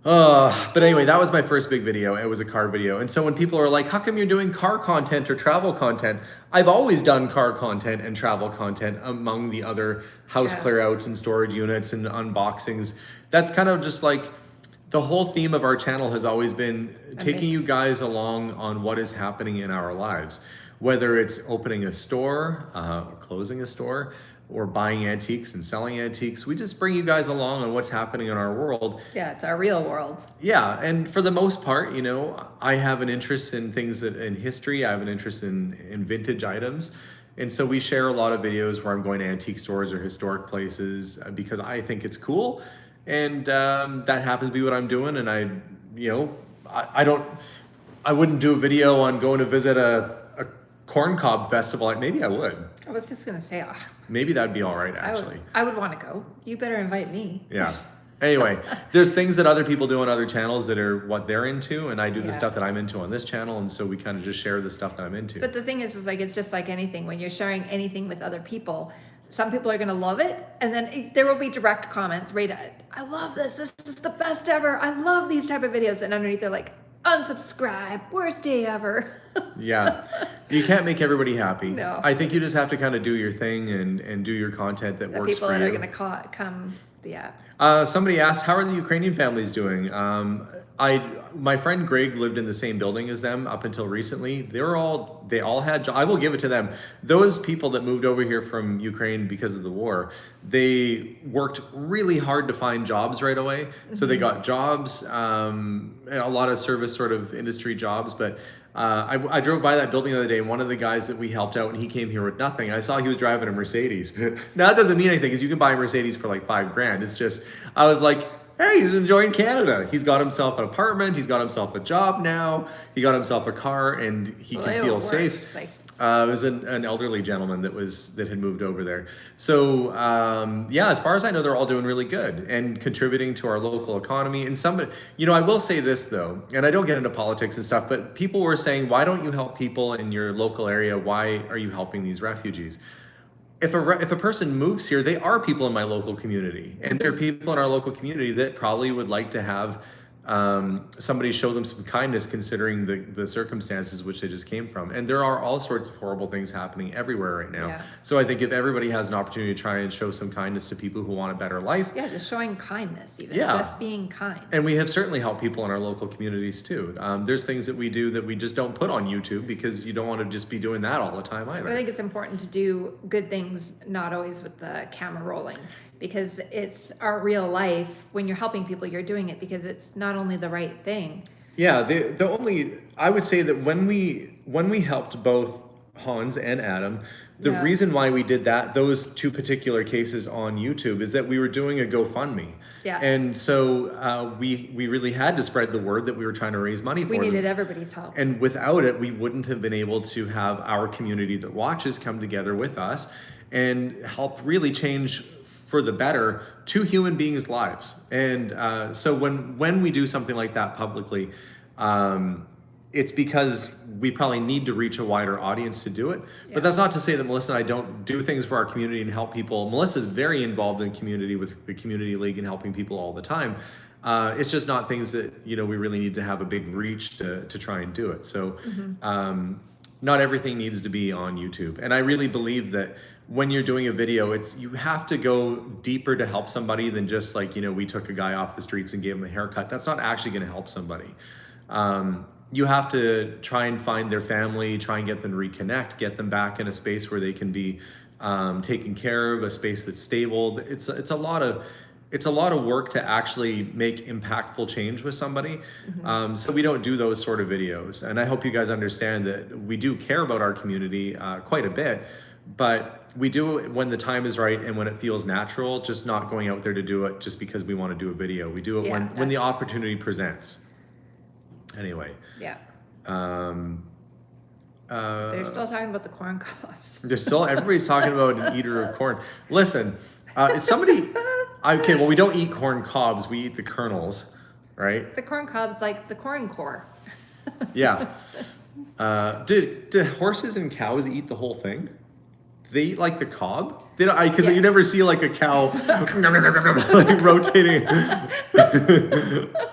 But anyway, that was my first big video. It was a car video. And so when people are like, how come you're doing car content or travel content? I've always done car content and travel content among the other house clear outs and storage units and unboxings. That's kind of just like the whole theme of our channel has always been taking you guys along on what is happening in our lives, whether it's opening a store, or closing a store, or buying antiques and selling antiques. We just bring you guys along on what's happening in our world. Yeah, it's our real world. Yeah, and for the most part, you know, I have an interest in things that in history. I have an interest in vintage items. And so we share a lot of videos where I'm going to antique stores or historic places because I think it's cool. And that happens to be what I'm doing. And I wouldn't do a video on going to visit a corn cob festival. Maybe I would. I was just gonna say, maybe that'd be all right, actually. I would want to go. You better invite me. Yeah. Anyway, there's things that other people do on other channels that are what they're into, and I do the stuff that I'm into on this channel, and so we kind of just share the stuff that I'm into. But the thing is like, it's just like anything. When you're sharing anything with other people, some people are gonna love it, and then there will be direct comments, right? I love this. This is the best ever. I love these type of videos. And underneath they're like, unsubscribe, worst day ever. Yeah, you can't make everybody happy. No. I think you just have to kind of do your thing and do your content that works for you. People that are going to come, yeah. Somebody asked, how are the Ukrainian families doing? My friend Greg lived in the same building as them up until recently. They all had jobs. I will give it to them. Those people that moved over here from Ukraine because of the war, they worked really hard to find jobs right away. Mm-hmm. So they got jobs, a lot of service sort of industry jobs, but I drove by that building the other day, and one of the guys that we helped out, and he came here with nothing. I saw he was driving a Mercedes. Now that doesn't mean anything, because you can buy a Mercedes for like $5,000. It's just, I was like, hey, he's enjoying Canada. He's got himself an apartment. He's got himself a job now. He got himself a car, and he can feel safe. It was an elderly gentleman that had moved over there. So yeah, as far as I know, they're all doing really good and contributing to our local economy. And somebody, I will say this though, and I don't get into politics and stuff, but people were saying, why don't you help people in your local area? Why are you helping these refugees? If a person moves here, they are people in my local community, and there are people in our local community that probably would like to have somebody show them some kindness, considering the circumstances which they just came from. And there are all sorts of horrible things happening everywhere right now. Yeah. So I think if everybody has an opportunity to try and show some kindness to people who want a better life. Yeah, just showing kindness, even just being kind. And we have certainly helped people in our local communities too. There's things that we do that we just don't put on YouTube, because you don't want to just be doing that all the time either. I think it's important to do good things, not always with the camera rolling, because it's our real life. When you're helping people, you're doing it because it's not only the right thing. Yeah, I would say that when we helped both Hans and Adam, the reason why we did those two particular cases on YouTube is that we were doing a GoFundMe. Yeah. And so we really had to spread the word that we were trying to raise money for them. We needed everybody's help. And without it, we wouldn't have been able to have our community that watches come together with us and help really change for the better 2 human beings' lives. And so when we do something like that publicly, it's because we probably need to reach a wider audience to do it. Yeah. But that's not to say that Melissa and I don't do things for our community and help people. Melissa's very involved in community with the Community League and helping people all the time. It's just not things that we really need to have a big reach to try and do it. So not everything needs to be on YouTube. And I really believe that when you're doing a video, you have to go deeper to help somebody than just like, we took a guy off the streets and gave him a haircut. That's not actually going to help somebody. You have to try and find their family, try and get them to reconnect, get them back in a space where they can be taken care of, a space that's stable. It's a lot of work to actually make impactful change with somebody. Mm-hmm. So we don't do those sort of videos. And I hope you guys understand that we do care about our community quite a bit, but we do it when the time is right and when it feels natural, just not going out there to do it just because we want to do a video. We do it when the opportunity presents. Anyway. Yeah. They're still talking about the corn cobs. Everybody's talking about an eater of corn. Listen, okay, well, we don't eat corn cobs, we eat the kernels. right? The corn cob's like the corn core. Yeah. Did horses and cows eat the whole thing? Do they eat like the cob? Because you never see like a cow like rotating.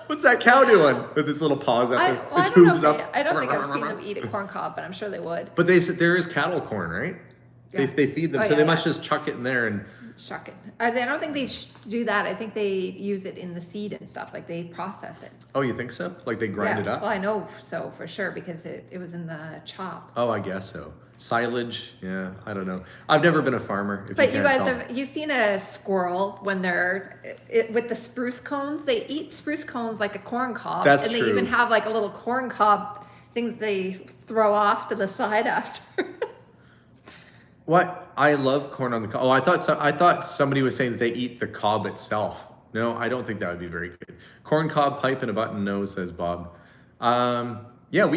What's that cow doing with its little paws up, its hooves up? I don't think I've seen them eat a corn cob, but I'm sure they would. But there is cattle corn, right? Yeah. They feed them, so they must just chuck it in there and shuck it. I don't think they do that. I think they use it in the seed and stuff. Like they process it. Oh, you think so? Like they grind it up? Well, I know so for sure because it was in the chop. Oh, I guess so. Silage, yeah, I don't know. I've never been a farmer. But you guys have you seen a squirrel when they're with the spruce cones? They eat spruce cones like a corn cob. That's true. And they even have like a little corn cob thing they throw off to the side after. What? I love corn on the cob. Oh, I thought somebody was saying that they eat the cob itself. No, I don't think that would be very good. Corn cob pipe and a button nose, says Bob. Yeah,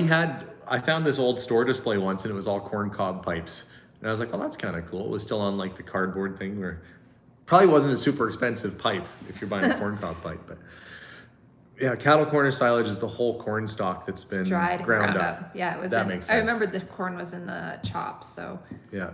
I found this old store display once and it was all corn cob pipes. And I was like, oh, that's kind of cool. It was still on like the cardboard thing where probably wasn't a super expensive pipe if you're buying a corn cob pipe. But yeah, cattle corn or silage is the whole corn stalk that's been dried ground up. Yeah, it was. That makes sense. I remember the corn was in the chop, so. Yeah.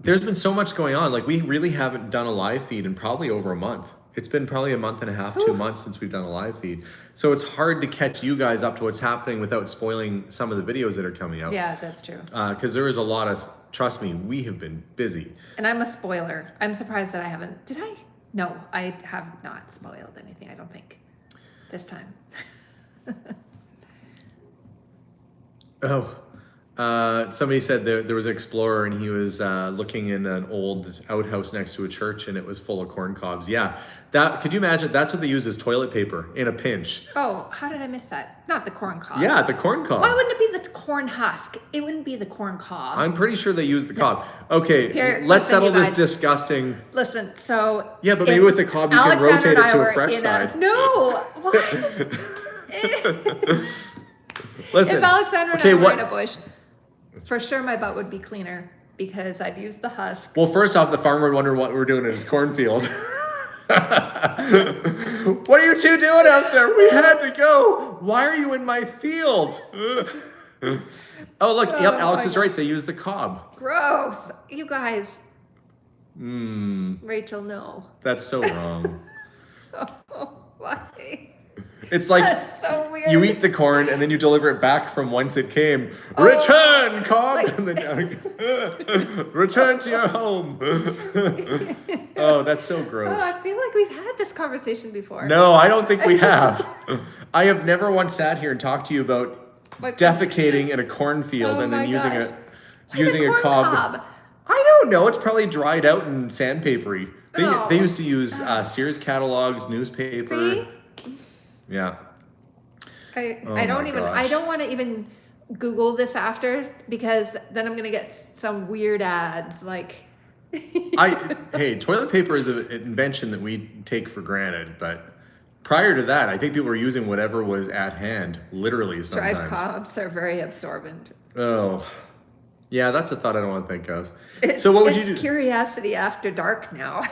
There's been so much going on. Like we really haven't done a live feed in probably over a month. It's been probably a month and a half, 2 months since we've done a live feed. So it's hard to catch you guys up to what's happening without spoiling some of the videos that are coming out. Yeah, that's true. Because there is a lot of, trust me, we have been busy. And I'm a spoiler. I'm surprised that I haven't, did I? No, I have not spoiled anything, I don't think, this time. Somebody said there was an explorer and he was looking in an old outhouse next to a church and it was full of corn cobs. Yeah, could you imagine? That's what they use as toilet paper in a pinch. Oh, how did I miss that? Not the corn cob. Yeah, the corn cob. Why wouldn't it be the corn husk? It wouldn't be the corn cob. I'm pretty sure they use the cob. Okay, let's settle this disgusting. Listen, so. Yeah, but maybe with the cob you can rotate it to a fresh side. No, what? Listen. If Alexander and I were in a bush, for sure my butt would be cleaner because I'd use the husk. Well, first off, the farmer would wonder what we're doing in his cornfield. What are you two doing out there? We had to go. Why are you in my field? Oh, look. Yep, Alex is right. They use the cob. Gross. You guys. Rachel, no. That's so wrong. Oh, why? It's like so weird. You eat the corn and then you deliver it back from whence it came. Return, cob! Like, and then return to your home. Oh, that's so gross. Oh, I feel like we've had this conversation before. No, I don't think we have. I have never once sat here and talked to you about defecating in a cornfield and then using a cob. I don't know. It's probably dried out and sandpapery. They used to use Sears catalogs, newspaper. See? Yeah. I don't want to even Google this after because then I'm going to get some weird ads like. Hey, toilet paper is an invention that we take for granted, but prior to that, I think people were using whatever was at hand, literally sometimes. Dried cobs are very absorbent. Oh, yeah, that's a thought I don't want to think of. So what would you do? It's Curiosity After Dark now.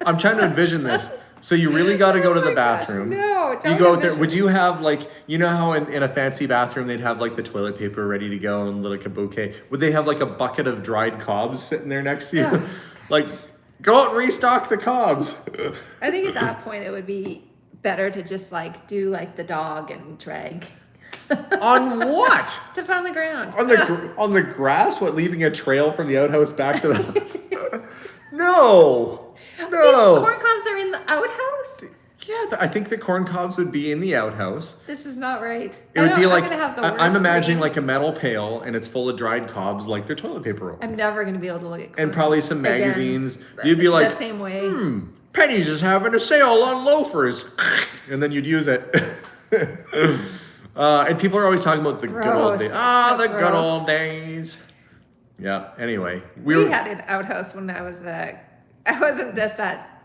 I'm trying to envision this. So you really got to go to the bathroom. No, don't you go out there. Would you have like, you know how in a fancy bathroom they'd have like the toilet paper ready to go and like a bouquet? Would they have like a bucket of dried cobs sitting there next to you? Yeah. Like, go out and restock the cobs. I think at that point it would be better to just like do like the dog and drag. On what? Just on the ground. On the grass? What, leaving a trail from the outhouse back to the house? No. No. These corn cobs are in the outhouse? Yeah, I think the corn cobs would be in the outhouse. This is not right. It would be like, I'm imagining like a metal pail and it's full of dried cobs like their toilet paper roll. I'm never going to be able to look at corn. And probably some magazines. You'd be like, the same way. Penny's is having a sale on loafers. And then you'd use it. And people are always talking about the good old days. The good old days. Yeah, anyway. We had an outhouse when I wasn't just that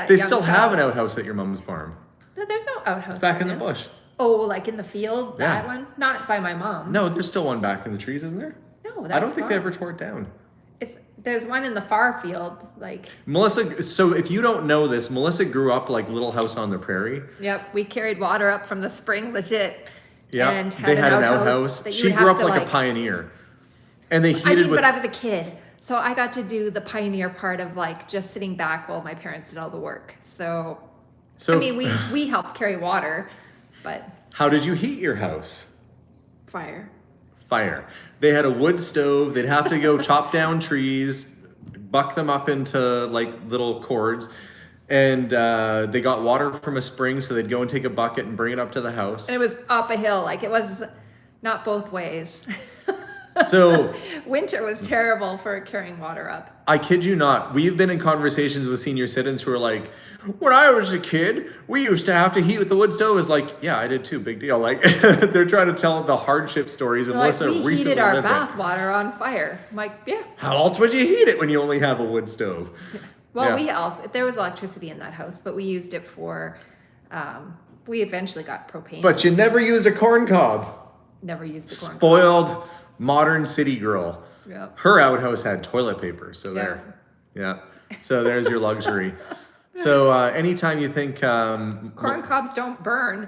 They still have an outhouse at your mom's farm. No, there's no outhouse. It's back in the bush. Oh, like in the field? Yeah. That one? Not by my mom. No, there's still one back in the trees, isn't there? No, that's I don't think they ever tore it down. There's one in the far field, like. Melissa, so if you don't know this, Melissa grew up like Little House on the Prairie. Yep, we carried water up from the spring, legit. Yeah, and they had an outhouse. She grew up like a pioneer. And they heated but I was a kid. So I got to do the pioneer part of like just sitting back while my parents did all the work. So I mean, we helped carry water, but. How did you heat your house? Fire. They had a wood stove. They'd have to go chop down trees, buck them up into like little cords, and they got water from a spring, so they'd go and take a bucket and bring it up to the house. And it was up a hill, like it was not both ways. So winter was terrible for carrying water up. I kid you not. We've been in conversations with senior citizens who are like, when I was a kid, we used to have to heat with the wood stove. It's like, yeah, I did too. Big deal. Like they're trying to tell the hardship stories. And Melissa recently we heated our bath water on fire. I'm like, yeah. How else would you heat it when you only have a wood stove? Well, there was electricity in that house, but we used it for, we eventually got propane. But you never used a corn cob. Never used a corn cob. Spoiled modern city girl. Yep. Her outhouse had toilet paper, so there. Yeah. So there's your luxury. So anytime you think corn cobs don't burn.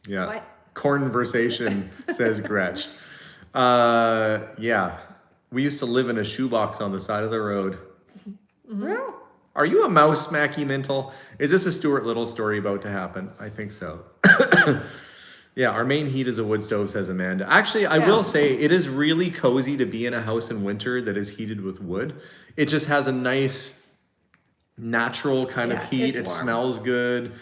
Yeah. What? Conversation says Gretch. Yeah. We used to live in a shoebox on the side of the road. Mm-hmm. Well, are you a mouse, Mackie Mintle? Is this a Stuart Little story about to happen? I think so. Yeah, our main heat is a wood stove, says Amanda. Actually, I will say it is really cozy to be in a house in winter that is heated with wood. It just has a nice, natural kind of heat. It smells good.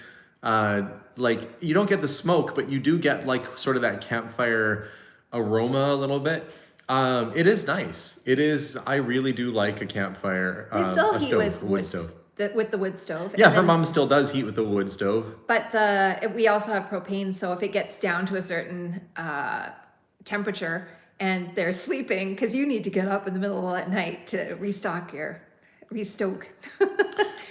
Like, you don't get the smoke, but you do get like sort of that campfire aroma a little bit. It is nice. It is. I really do like a campfire. They still heat with wood stove. With the wood stove. Yeah, her mom still does heat with the wood stove. But we also have propane, so if it gets down to a certain temperature and they're sleeping, because you need to get up in the middle of the night to restock.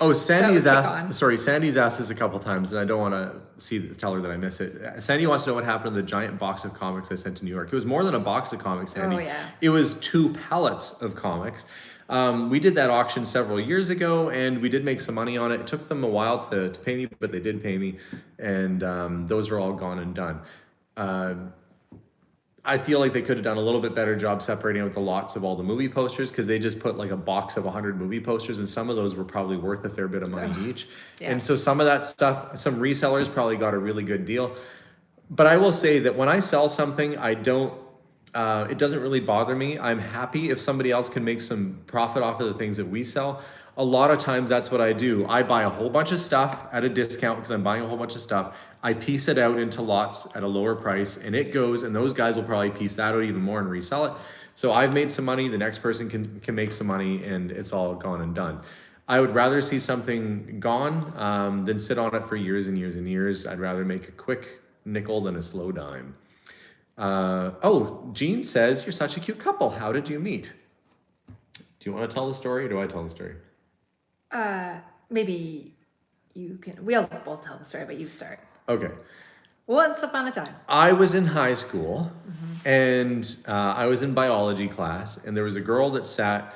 Oh, Sandy's asked this a couple times, and I don't want to tell her that I miss it. Sandy wants to know what happened to the giant box of comics I sent to New York. It was more than a box of comics, Sandy. Oh, yeah. It was 2 pallets of comics. We did that auction several years ago, and we did make some money on it. It took them a while to pay me, but they did pay me, and those are all gone and done. I feel like they could have done a little bit better job separating out the lots of all the movie posters, because they just put like a box of 100 movie posters, and some of those were probably worth a fair bit of money each. Yeah. And so some of that stuff, some resellers probably got a really good deal. But I will say that when I sell something, it doesn't really bother me. I'm happy if somebody else can make some profit off of the things that we sell. A lot of times that's what I do. I buy a whole bunch of stuff at a discount because I'm buying a whole bunch of stuff. I piece it out into lots at a lower price, and it goes, and those guys will probably piece that out even more and resell it. So I've made some money, the next person can make some money, and it's all gone and done. I would rather see something gone than sit on it for years and years and years. I'd rather make a quick nickel than a slow dime. Jean says, you're such a cute couple. How did you meet? Do you want to tell the story, or do I tell the story? Maybe you can. We'll both tell the story, but you start. Okay. Once upon a time. I was in high school, and I was in biology class, and there was a girl that sat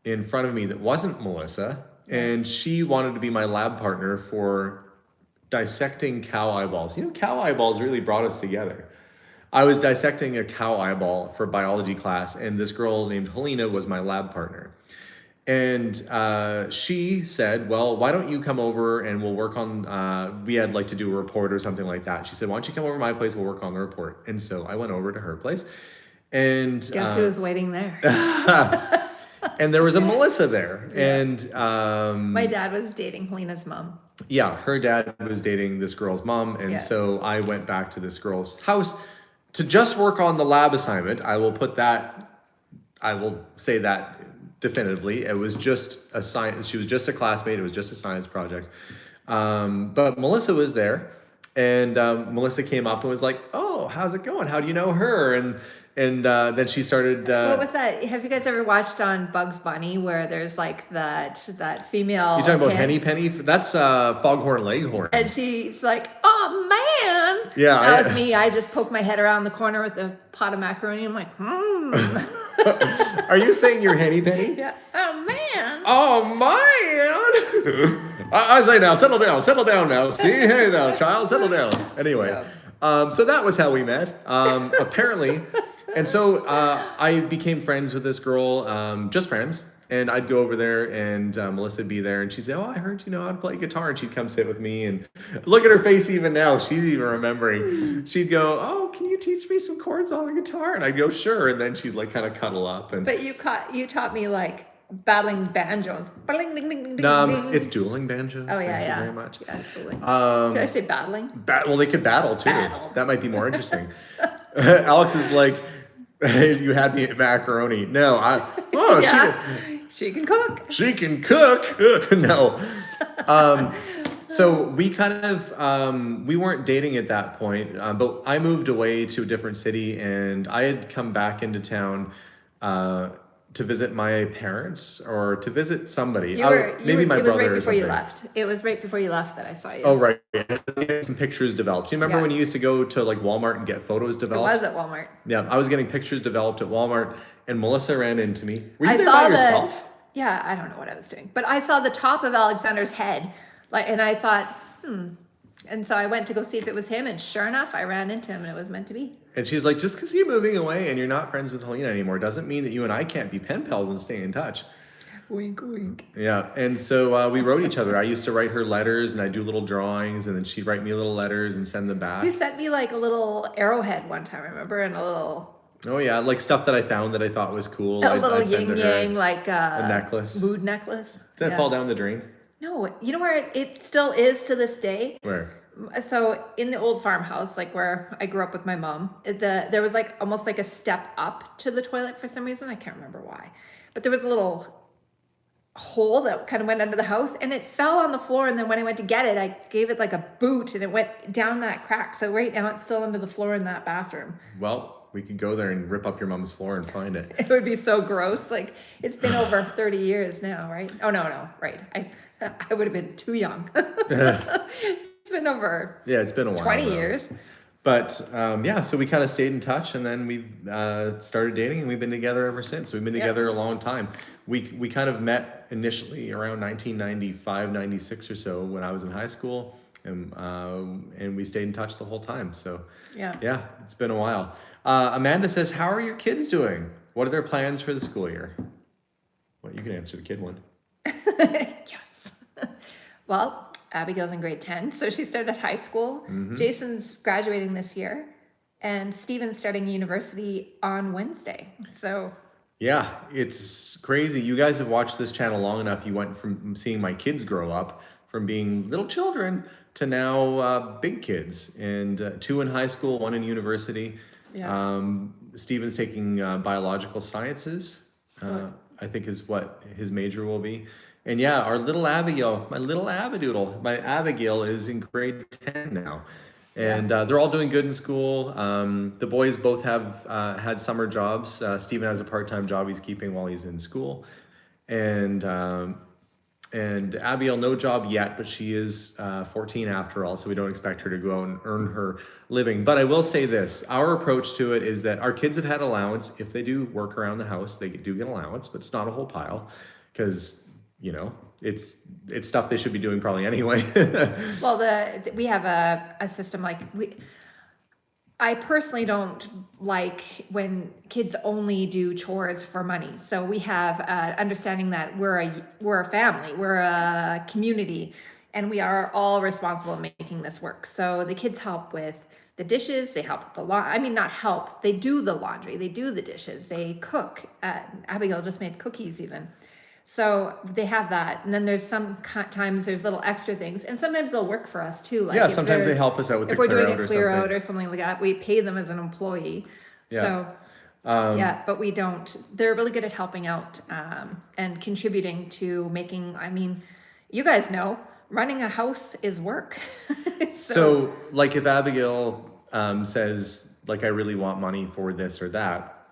in front of me that wasn't Melissa, and she wanted to be my lab partner for dissecting cow eyeballs. You know, cow eyeballs really brought us together. I was dissecting a cow eyeball for biology class, and this girl named Helena was my lab partner. And she said, well, why don't you come over and we'll work on, we had like to do a report or something like that. She said, why don't you come over to my place, we'll work on the report. And so I went over to her place, and guess who was waiting there? And there was a Melissa there. Yeah. And my dad was dating Helena's mom. Yeah, her dad was dating this girl's mom. And so I went back to this girl's house to just work on the lab assignment. I will say that definitively. It was just a science. She was just a classmate. It was just a science project. But Melissa was there, and Melissa came up and was like, "Oh, how's it going? How do you know her?" And then she started. What was that? Have you guys ever watched on Bugs Bunny where there's like that female? You're talking about Henny Penny? That's Foghorn Leghorn. And she's like, "Oh man!" Yeah, that was me. I just poked my head around the corner with a pot of macaroni. I'm like, Are you saying you're Henny Penny? Yeah. Oh man. Oh man! I say now, settle down now. See, hey now, child, settle down. Anyway, so that was how we met. Apparently, and so I became friends with this girl, just friends. And I'd go over there, and Melisa'd be there, and she'd say, "Oh, I heard you know how to play guitar," and she'd come sit with me. And look at her face even now; she's even remembering. She'd go, "Oh, can you teach me some chords on the guitar?" And I'd go, "Sure." And then she'd like kind of cuddle up. And but you taught me like battling banjos. it's dueling banjos. Oh yeah, Thank yeah. you very much. Yeah, dueling. Did I say battling? Well, they could battle too. Battle. That might be more interesting. Alex is like, "Hey, you had me at macaroni." No, She can cook. She can cook. No. So we kind of, we weren't dating at that point, but I moved away to a different city, and I had come back into town to visit my parents or to visit somebody. Maybe my brother or something. It was right before you left that I saw you. Oh, right. Some pictures developed. Do you remember when you used to go to like Walmart and get photos developed? It was at Walmart. Yeah, I was getting pictures developed at Walmart, and Melissa ran into me. Were you there by yourself? Yeah, I don't know what I was doing, but I saw the top of Alexander's head, and I thought, and so I went to go see if it was him, and sure enough, I ran into him, and it was meant to be. And she's like, just because you're moving away and you're not friends with Helena anymore doesn't mean that you and I can't be pen pals and stay in touch. Wink, wink. Yeah, and so we wrote each other. I used to write her letters, and I'd do little drawings, and then she'd write me little letters and send them back. You sent me like a little arrowhead one time, I remember, and a little... Oh yeah, like stuff that I found that I thought was cool. A little yin yang, like a necklace. Mood necklace. Did that fall down the drain? No, you know where it still is to this day? Where? So in the old farmhouse, like where I grew up with my mom, there was like almost like a step up to the toilet for some reason. I can't remember why, but there was a little hole that kind of went under the house, and it fell on the floor. And then when I went to get it, I gave it like a boot, and it went down that crack. So right now it's still under the floor in that bathroom. Well, we could go there and rip up your mom's floor and find it. It would be so gross. Like, it's been over 30 years now, right? Oh, no, right. I would have been too young. It's been over. Yeah, it's been a while. 20 years. But so we kind of stayed in touch, and then we started dating, and we've been together ever since. We've been together a long time. We kind of met initially around 1995, 96 or so when I was in high school, and we stayed in touch the whole time. So yeah, it's been a while. Amanda says, "How are your kids doing? What are their plans for the school year?" Well, you can answer the kid one. Yes. Well, Abigail's in grade 10, so she started high school. Mm-hmm. Jason's graduating this year, and Steven's starting university on Wednesday. So yeah, it's crazy. You guys have watched this channel long enough. You went from seeing my kids grow up, from being little children to now big kids, and 2 in high school, 1 in university. Yeah. Steven's taking biological sciences, I think is what his major will be. And yeah, our little Abigail, my little Abidoodle, my Abigail is in grade 10 now. And they're all doing good in school. The boys both have had summer jobs. Steven has a part-time job he's keeping while he's in school. And Abigail, no job yet, but she is 14 after all, so we don't expect her to go out and earn her living. But I will say this, our approach to it is that our kids have had allowance. If they do work around the house, they do get allowance, but it's not a whole pile, because it's stuff they should be doing probably anyway. Well, we have a system like I personally don't like when kids only do chores for money. So we have understanding that we're a family, we're a community, and we are all responsible in making this work. So the kids help with the dishes, they help with the laundry. I mean, not help, they do the laundry, they do the dishes, they cook. Abigail just made cookies even. So they have that, and then there's sometimes there's little extra things, and sometimes they'll work for us too. Like sometimes they help us out with the clear out. If we're doing a clear out or something like that, we pay them as an employee. Yeah. So but we don't. They're really good at helping out and contributing to making. I mean, you guys know running a house is work. So like if Abigail says like I really want money for this or that.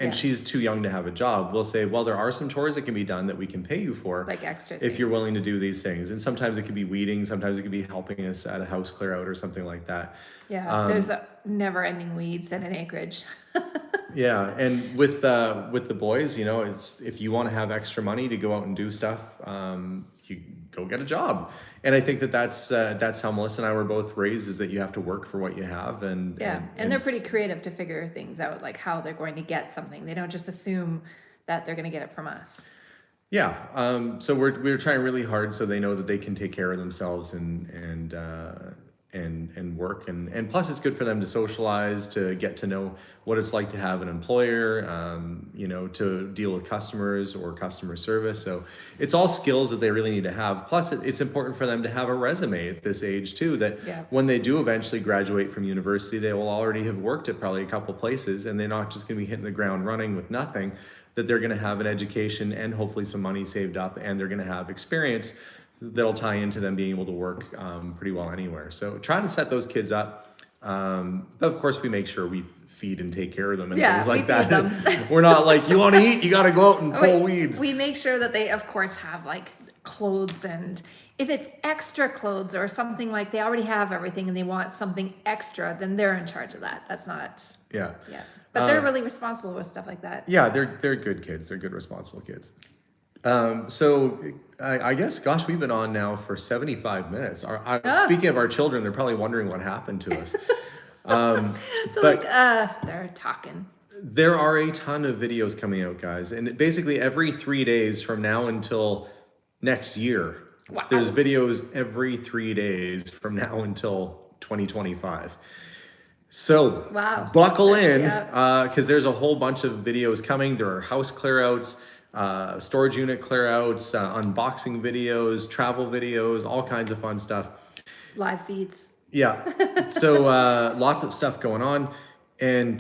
And she's too young to have a job, we'll say, well, there are some chores that can be done that we can pay you for. Like extra if you're willing to do these things. And sometimes it could be weeding, sometimes it could be helping us at a house clear out or something like that. Yeah, there's never ending weeds and an acreage. Yeah, and with the boys, you know, it's if you want to have extra money to go out and do stuff, you go get a job. And I think that's how Melissa and I were both raised, is that you have to work for what you have, and they're pretty creative to figure things out, like how they're going to get something. They don't just assume that they're going to get it from us. Yeah, so we're trying really hard so they know that they can take care of themselves and work, and plus it's good for them to socialize, to get to know what it's like to have an employer, you know, to deal with customers or customer service. So it's all skills that they really need to have. Plus it's important for them to have a resume at this age too, that when they do eventually graduate from university, they will already have worked at probably a couple places, and they're not just going to be hitting the ground running with nothing, that they're going to have an education and hopefully some money saved up, and they're going to have experience that'll tie into them being able to work pretty well anywhere. So trying to set those kids up. But of course we make sure we feed and take care of them and things like that. We're not like, you want to eat, you got to go out and pull weeds. We make sure that they of course have like clothes, and if it's extra clothes or something, like they already have everything and they want something extra, then they're in charge of that. That's not. Yeah. But they're really responsible with stuff like that. Yeah, they're good kids. They're good, responsible kids. So I guess, gosh, we've been on now for 75 minutes. Speaking of our children, they're probably wondering what happened to us. But they're talking. There are a ton of videos coming out, guys. And basically every 3 days from now until next year, there's videos every 3 days from now until 2025. So buckle in, because there's a whole bunch of videos coming. There are house clear outs, storage unit clear outs, unboxing videos, travel videos, all kinds of fun stuff. Live feeds. Yeah. So lots of stuff going on, and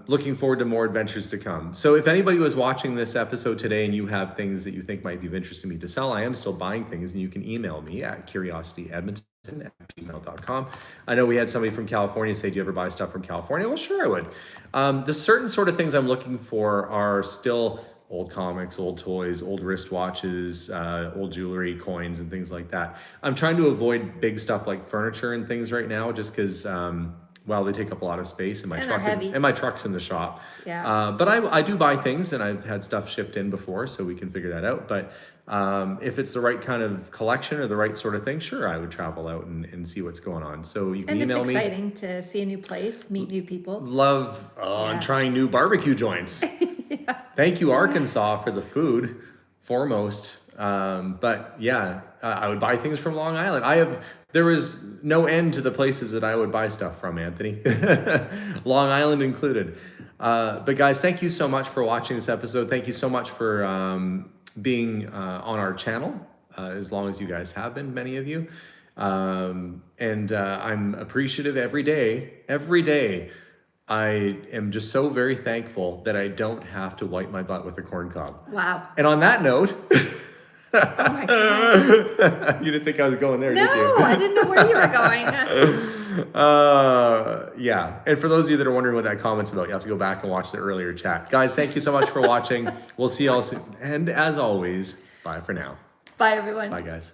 looking forward to more adventures to come. So if anybody was watching this episode today and you have things that you think might be of interest to me to sell, I am still buying things, and you can email me at curiosityedmonton@gmail.com. I know we had somebody from California say, do you ever buy stuff from California? Well, sure I would. The certain sort of things I'm looking for are still old comics, old toys, old wristwatches, old jewelry, coins, and things like that. I'm trying to avoid big stuff like furniture and things right now, just because, well, they take up a lot of space, and my truck's in the shop. Yeah. But I do buy things, and I've had stuff shipped in before, so we can figure that out. But if it's the right kind of collection or the right sort of thing, sure, I would travel out and see what's going on. So you can email me. And it's exciting to see a new place, meet new people. Love and trying new barbecue joints. Thank you, Arkansas, for the food, foremost. But yeah, I would buy things from Long Island. There is no end to the places that I would buy stuff from, Anthony. Long Island included. But guys, thank you so much for watching this episode. Thank you so much for being on our channel, as long as you guys have been, many of you. And I'm appreciative every day. I am just so very thankful that I don't have to wipe my butt with a corn cob. Wow. And on that note, oh my God. You didn't think I was going there, did you? No, I didn't know where you were going. Yeah. And for those of you that are wondering what that comment's about, you have to go back and watch the earlier chat. Guys, thank you so much for watching. We'll see you all soon. And as always, bye for now. Bye, everyone. Bye, guys.